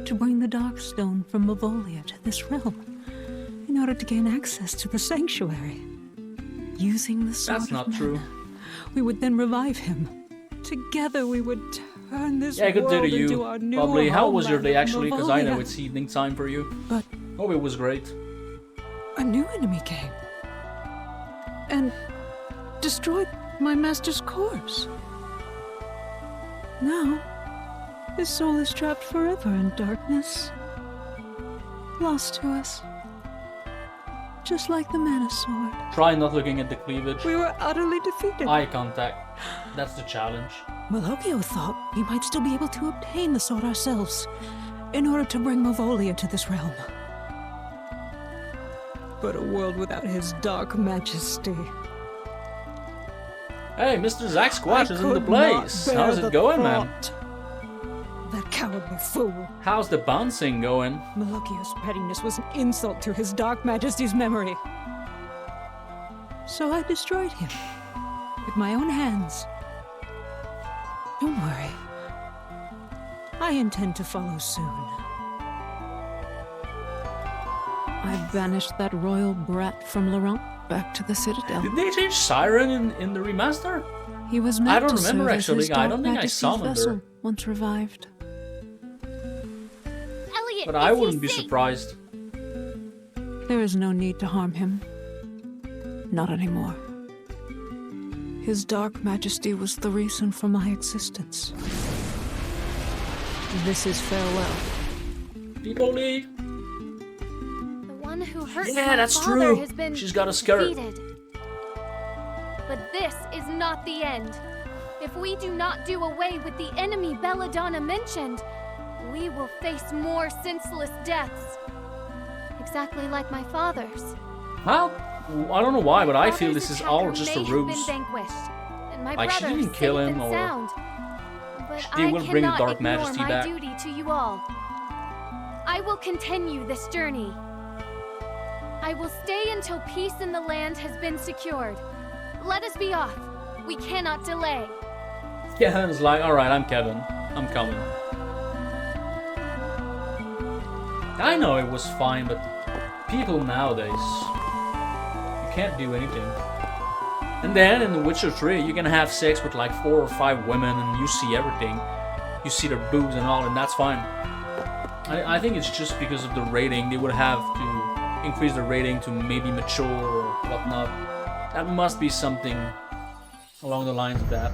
to bring the Darkstone from Mavolia to this realm in order to gain access to the sanctuary. Using the sword That's not of true. Mana, we would then revive him. Together we would turn this Yeah, good world day to into you. our new Probably. How was your homeland day of actually? Because I know Mavolia. it's evening time for you. But Oh, it was great. a new enemy came and destroyed my master's corpse. Now, his soul is trapped forever in darkness, lost to us, just like the Mana Sword. Try not looking at the cleavage. We were utterly defeated. Eye contact. That's the challenge. Malokio thought we might still be able to obtain the sword ourselves in order to bring Mavolia to this realm. But a world without his Dark Majesty. Hey, Mr. Zack Squatch I is in the could not place. bear How's the it going, man? thought. That cowardly fool. How's the bouncing going? Malokio's pettiness was an insult to his Dark Majesty's memory. So I destroyed him. With my own hands. Don't worry. I intend to follow soon. I banished that royal brat from Laurent back to the Citadel. Did they change Siren in the remaster? He was meant I don't to remember serve as actually. his I Dark don't think I Majesty's summoned vessel her. once revived. Elliot, But I is he wouldn't be safe? surprised. There is no need to harm him. Not anymore. His Dark Majesty was the reason for my existence. This is farewell. People leave. The one who hurt Yeah, my that's father true. has been She's got a skirt. defeated. But this is not the end. If we do not do away with the enemy Belladonna mentioned, we will face more senseless deaths. Exactly like my father's. Well, I don't know why, but I feel Father's this is attacker all just a may have ruse. been vanquished, and my Like, she brother didn't kill safe him, and or sound. But they I will bring the cannot Dark ignore Majesty my back. duty to you all. I will continue this journey. I will stay until peace in the land has been secured. Let us be off. We cannot delay. Kevin's like, alright, I'm Kevin. I'm coming. I know it was fine, but people nowadays, you can't do anything. And then in The Witcher 3, you can have sex with like 4 or 5 women and you see everything. You see their boobs and all, and that's fine. I think it's just because of the rating. They would have to increase the rating to maybe mature or whatnot. That must be something along the lines of that.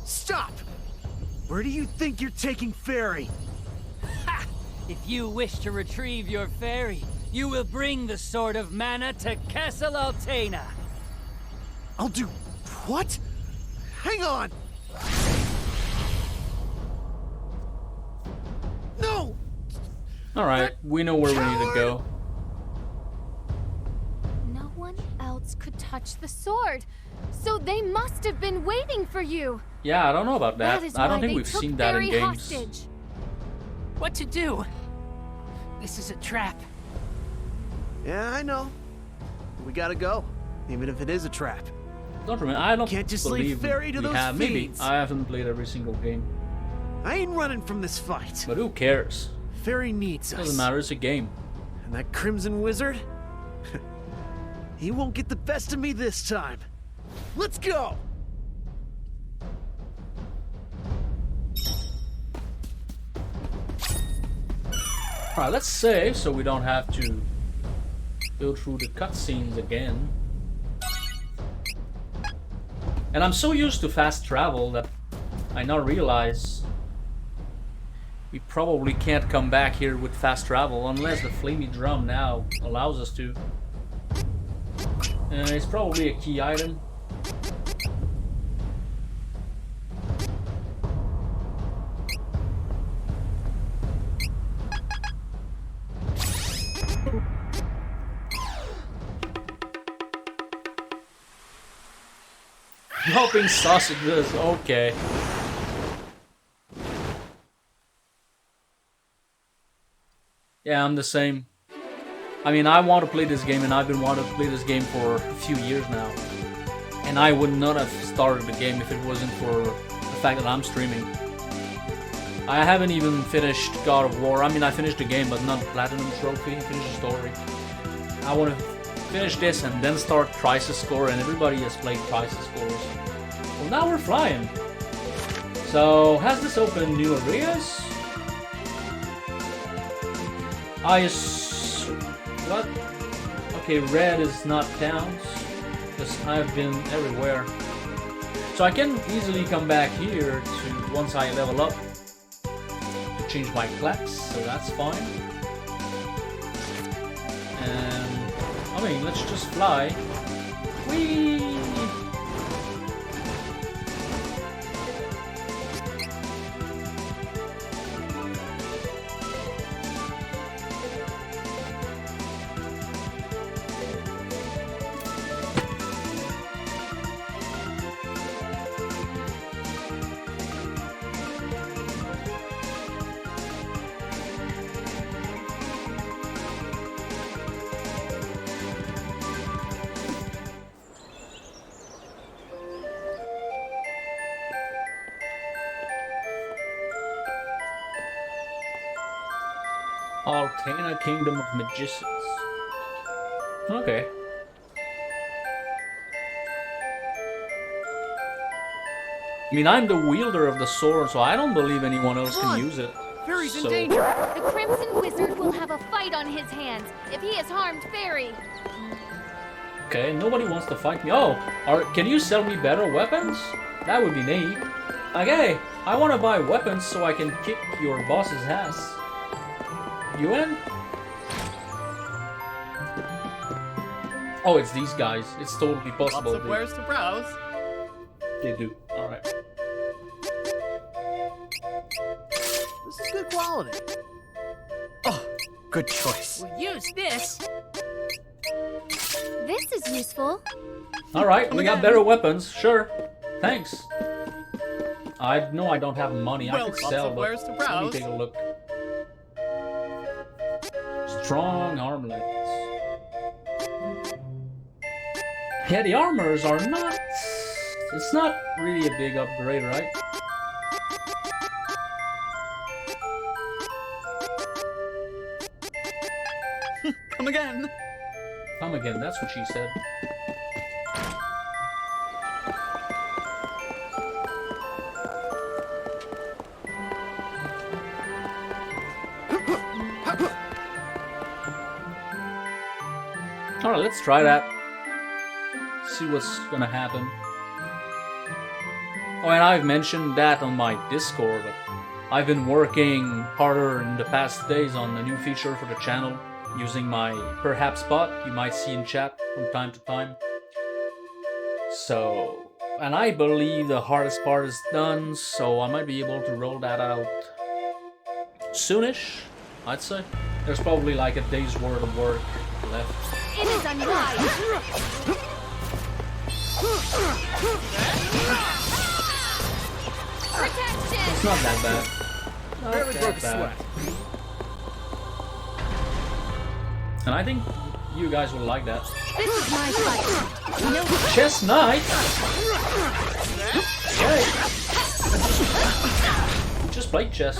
Stop! Where do you think you're taking Fairy? Ha! If you wish to retrieve your fairy, you will bring the Sword of Mana to Castle Altena. I'll do what? Hang on! No! Alright, we know where we need to go. No one else could touch the sword, so they must have been waiting for you. Yeah, I don't know about that. That is I don't why think they we've took seen that in Barry games. hostage. What to do? This is a trap. Yeah, I know. We gotta go, even if it is a trap. Don't remember. I don't Can't just believe leave Fairy to we those have. Maybe fiends. I haven't played every single game, I ain't running from this fight. but who cares? Fairy needs us. Doesn't matter. It's a game. And that Crimson Wizard? He won't get the best of me this time. Let's go! Alright, let's save so we don't have to go through the cutscenes again. And I'm so used to fast travel that I now realize we probably can't come back here with fast travel unless the Flamey Drum now allows us to. It's probably a key item. Dropping sausages, okay. Yeah, I'm the same. I mean, I want to play this game, and I've been wanting to play this game for a few years now. And I would not have started the game if it wasn't for the fact that I'm streaming. I haven't even finished God of War. I mean, I finished the game, but not the Platinum Trophy. I finished the story. I want to finish this and then start Crisis Core, and everybody has played Crisis Cores. Well, now we're flying. So, has this opened new areas? What? Okay, red is not towns, because I've been everywhere. So I can easily come back here to, once I level up, to change my class, so that's fine. And, I mean, let's just fly. Whee! Altena Kingdom of Magicians. Okay. I mean, I'm the wielder of the sword, so I don't believe anyone else can use it. Fairy's in So- danger! The Crimson Wizard will have a fight on his hands if he has harmed Fairy. Okay, nobody wants to fight me. Oh, can you sell me better weapons? That would be neat. Like, hey, I want to buy weapons so I can kick your boss's ass. You in? Oh, it's these guys. It's totally possible. Lots of wares to browse. They do. Alright. This is quality. Oh, good choice. We'll use this. This is useful. Alright, we got better weapons, sure. Thanks. I know I don't have money, I Well, could lots sell, of but wares to let me browse. take a look. Strong armlets. Yeah, the armors are not... It's not really a big upgrade, right? Come again. Come again, that's what she said. Alright, let's try that. See what's gonna happen. Oh, and I've mentioned that on my Discord, but I've been working harder in the past days on a new feature for the channel, using my Perhaps bot you might see in chat from time to time. So, and I believe the hardest part is done, so I might be able to roll that out soonish, I'd say. There's probably like a day's worth of work left. It is unwise. Protection! It's not that bad. Not Barely that broke a bad. sweat. And I think you guys will like that. This is my fight. No Chess Knight! Hey! Just play chess.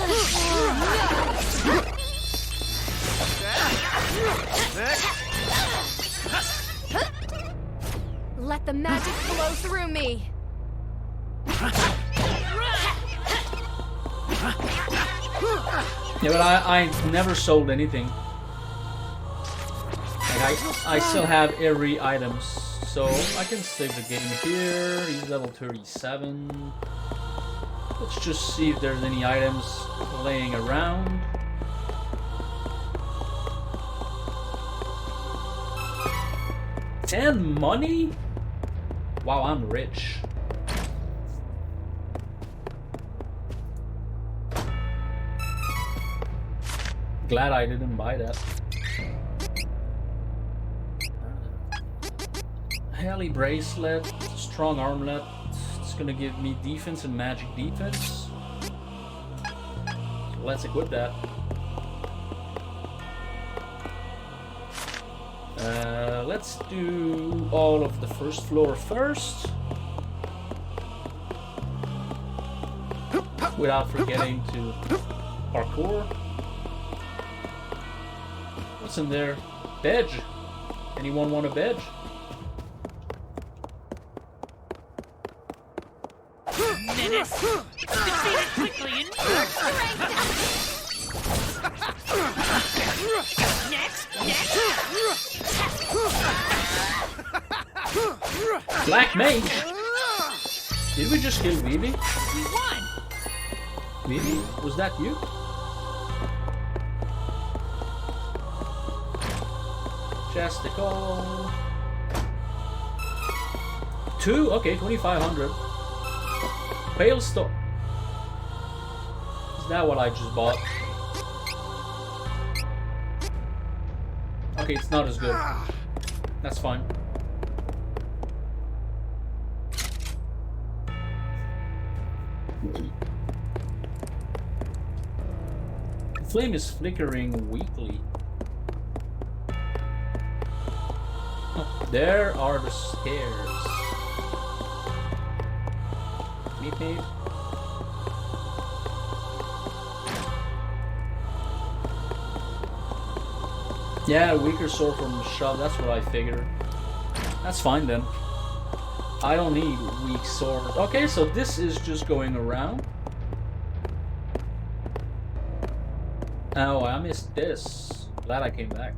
Let the magic flow through me. Yeah, but I never sold anything. Like I still have every items, so I can save the game here. He's level 37. Let's just see if there's any items laying around. $10 money? Wow, I'm rich. Glad I didn't buy that. Heli bracelet, strong armlet. It's gonna give me defense and magic defense. Let's equip that. Let's do all of the first floor first. Without forgetting to parkour. What's in there? Badge. Anyone want a badge? Menace. Defeat it quickly and next. Black Mage! Did we just kill Vivi? We won. Vivi? Was that you? Chesticle. 2? Okay, 2,500. Pale Storm. Is that what I just bought? Okay, it's not as good. That's fine. The flame is flickering weakly. Oh, there are the stairs. Meep meep. Yeah, weaker sword from the shove, that's what I figured. That's fine then. I don't need weak sword. Okay, so this is just going around. Oh, I missed this. Glad I came back.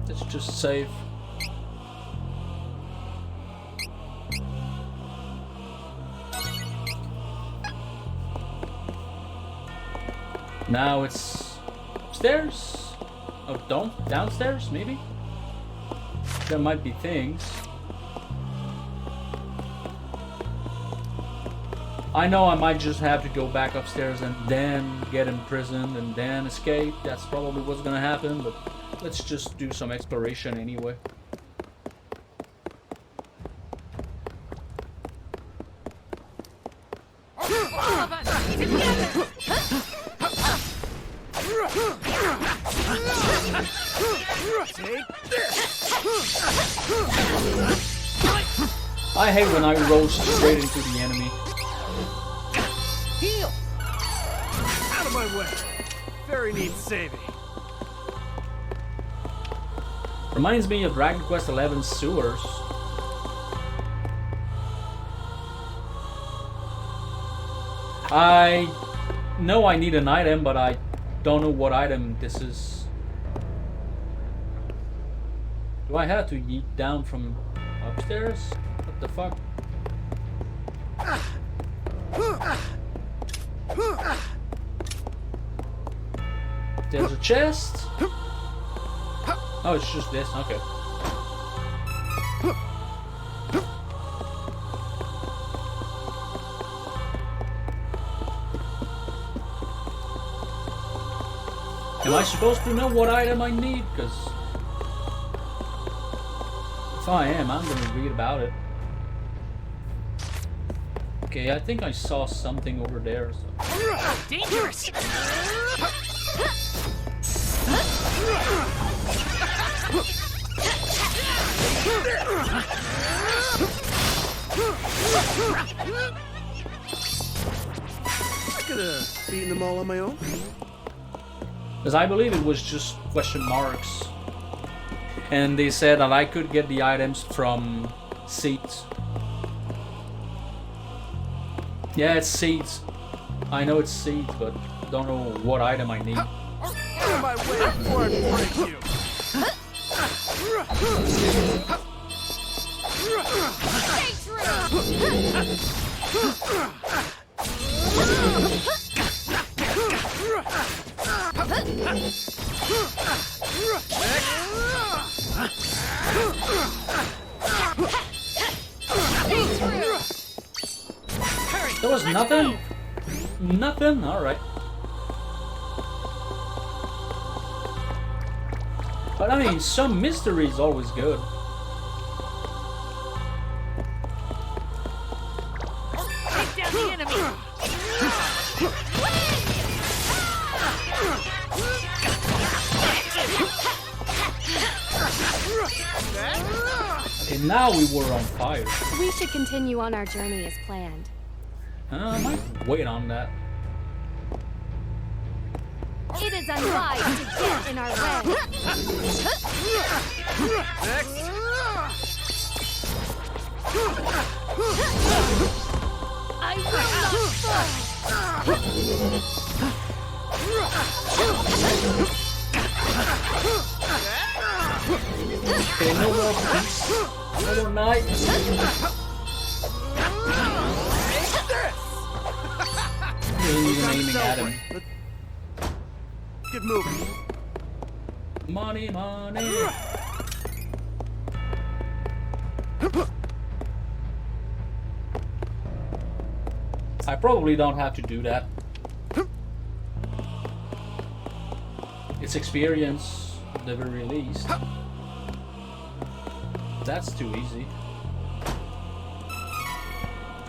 Let's just save. Now it's upstairs? Oh, downstairs, maybe? There might be things. I know I might just have to go back upstairs and then get imprisoned and then escape. That's probably what's gonna happen, but let's just do some exploration anyway. I hate when I roll straight into the enemy. Heal! Out of my way! Fairy needs saving. Reminds me of Dragon Quest XI sewers. I know I need an item, but I don't know what item this is. Do I have to yeet down from upstairs? What the fuck? There's a chest. Oh, it's just this. Okay. Am I supposed to know what item I need? Because if I am, I'm gonna read about it. Okay, I think I saw something over there. So. Dangerous! I could have beaten them all on my own. Because I believe it was just question marks. And they said that I could get the items from seeds. Yeah, it's seeds. I know it's seeds, but don't know what item I need. Out of my way before I break you! Stay true! There was nothing? Nothing? Alright. But I mean, some mystery is always good. Take down the enemy! And now we were on fire. We should continue on our journey as planned. I might wait on that. It is unwise to get in our way. I will not fall. Okay, no more peace. No more night. Really even aiming at him. Get moving. Money, money. I probably don't have to do that. It's experience, at the very least. That's too easy.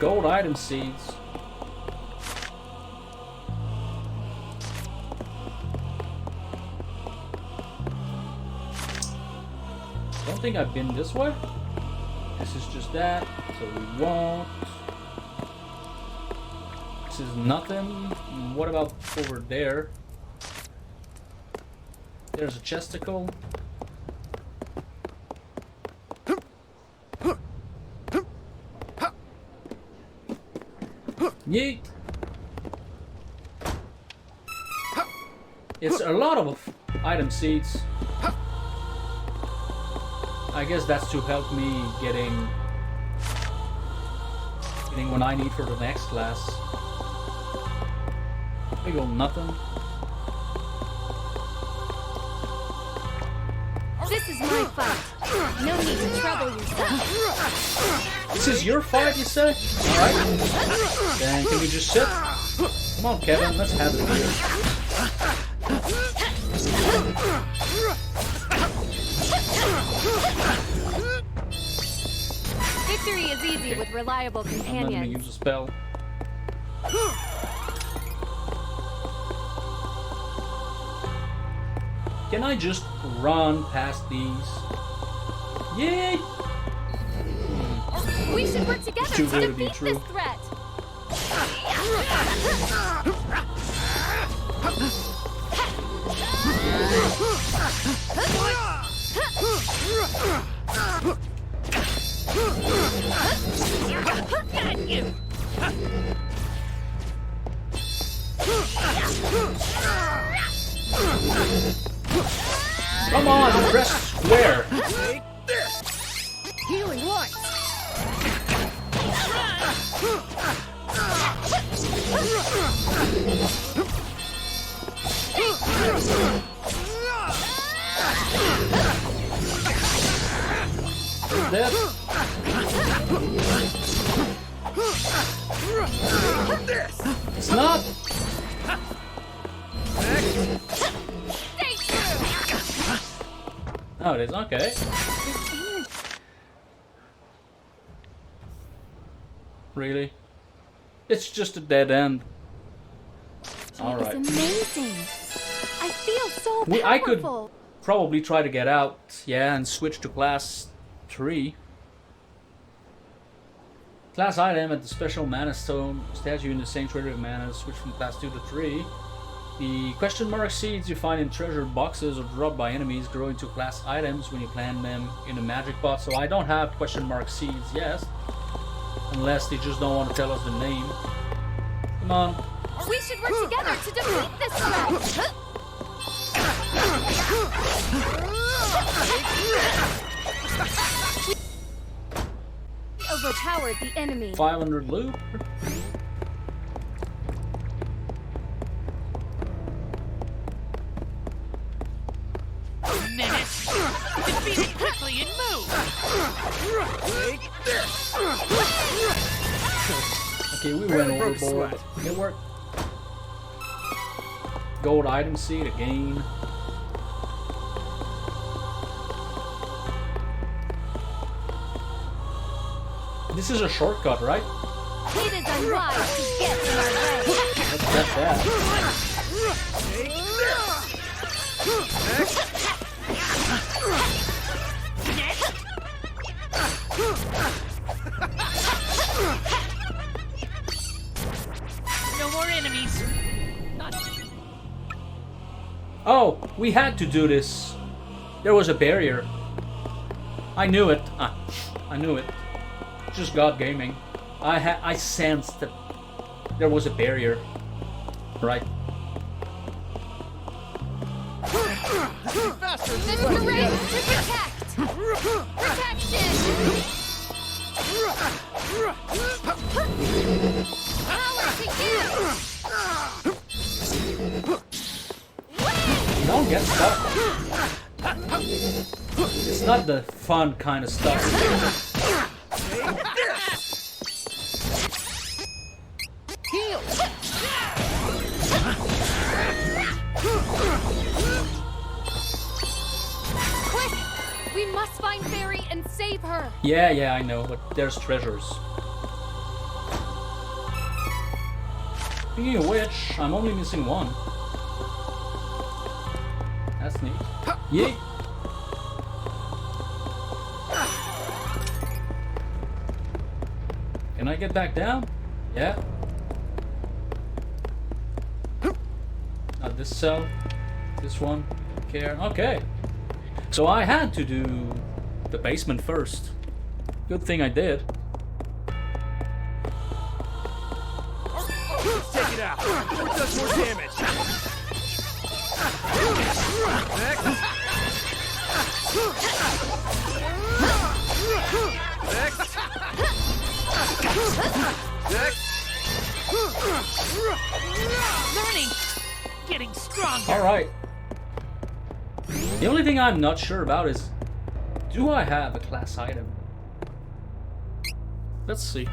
Gold item seeds. Don't think I've been this way. This is just that, so we won't. This is nothing. What about over there? There's a chesticle. Yeet! It's a lot of item seeds. I guess that's to help me getting what I need for the next class. There you go, nothing. This is my fight. No need to trouble yourself. This is your fight, you say? Alright. Then can we just sit? Come on, Kevin, let's have it here. Victory is easy with reliable I'm not gonna companions. use a spell. Can I just run past these? Yay! We should work together Too to good to be defeat true. this threat. Got you! Come on, press square. Healing light. Dead. It's not. Stay true. Oh, it is. Okay. Really? It's just a dead end. All right. It's amazing. I feel so powerful. I could probably try to get out, yeah, and switch to class 3. Class item at the special mana stone statue in the Sanctuary of Mana. Switch from class 2 to 3. The question mark seeds you find in treasure boxes or dropped by enemies grow into class items when you plant them in a magic pot. So I don't have question mark seeds, yes. Unless they just don't want to tell us the name. Come on. We should work together to defeat this threat. We overpowered the enemy. 500 loot. Menace! Defeat it quickly and move! Okay, we went overboard, but it worked. Gold item seed again. This is a shortcut, right? It is unwise to get in our way. Let's get that. No more enemies. Oh, we had to do this. There was a barrier. I knew it. I knew it. Just God Gaming. I sensed that there was a barrier. Right. The parade to protect. Protection. Power to use. Don't get stuck. It's not the fun kind of stuff. Heal. Quick! We must find Fairy and save her. Yeah, I know, but there's treasures. Speaking of which, I'm only missing one. That's neat. Yay! Can I get back down? Yeah. Not this cell. This one. Care. Okay. So I had to do the basement first. Good thing I did. Let's take it out. What does more damage? Learning! Getting stronger! Alright. The only thing I'm not sure about is, do I have a class item? Let's see.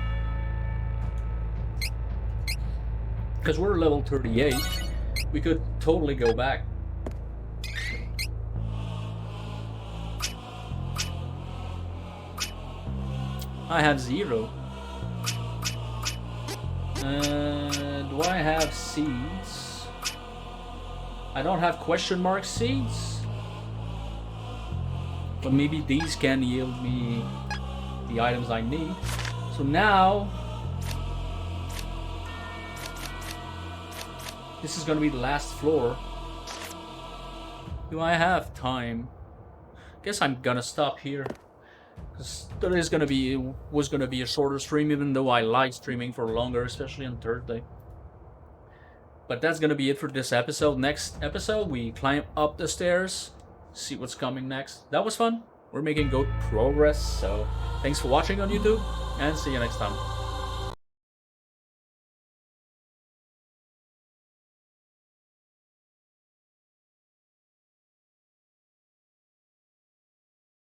Because we're level 38, we could totally go back. I have 0. Do I have seeds? I don't have question mark seeds. But maybe these can yield me the items I need. So now, this is gonna be the last floor. Do I have time? Guess I'm gonna stop here. Because there is gonna be, was gonna be a shorter stream, even though I like streaming for longer, especially on Thursday. But that's gonna be it for this episode. Next episode, we climb up the stairs, see what's coming next. That was fun. We're making good progress, so thanks for watching on YouTube, and see you next time.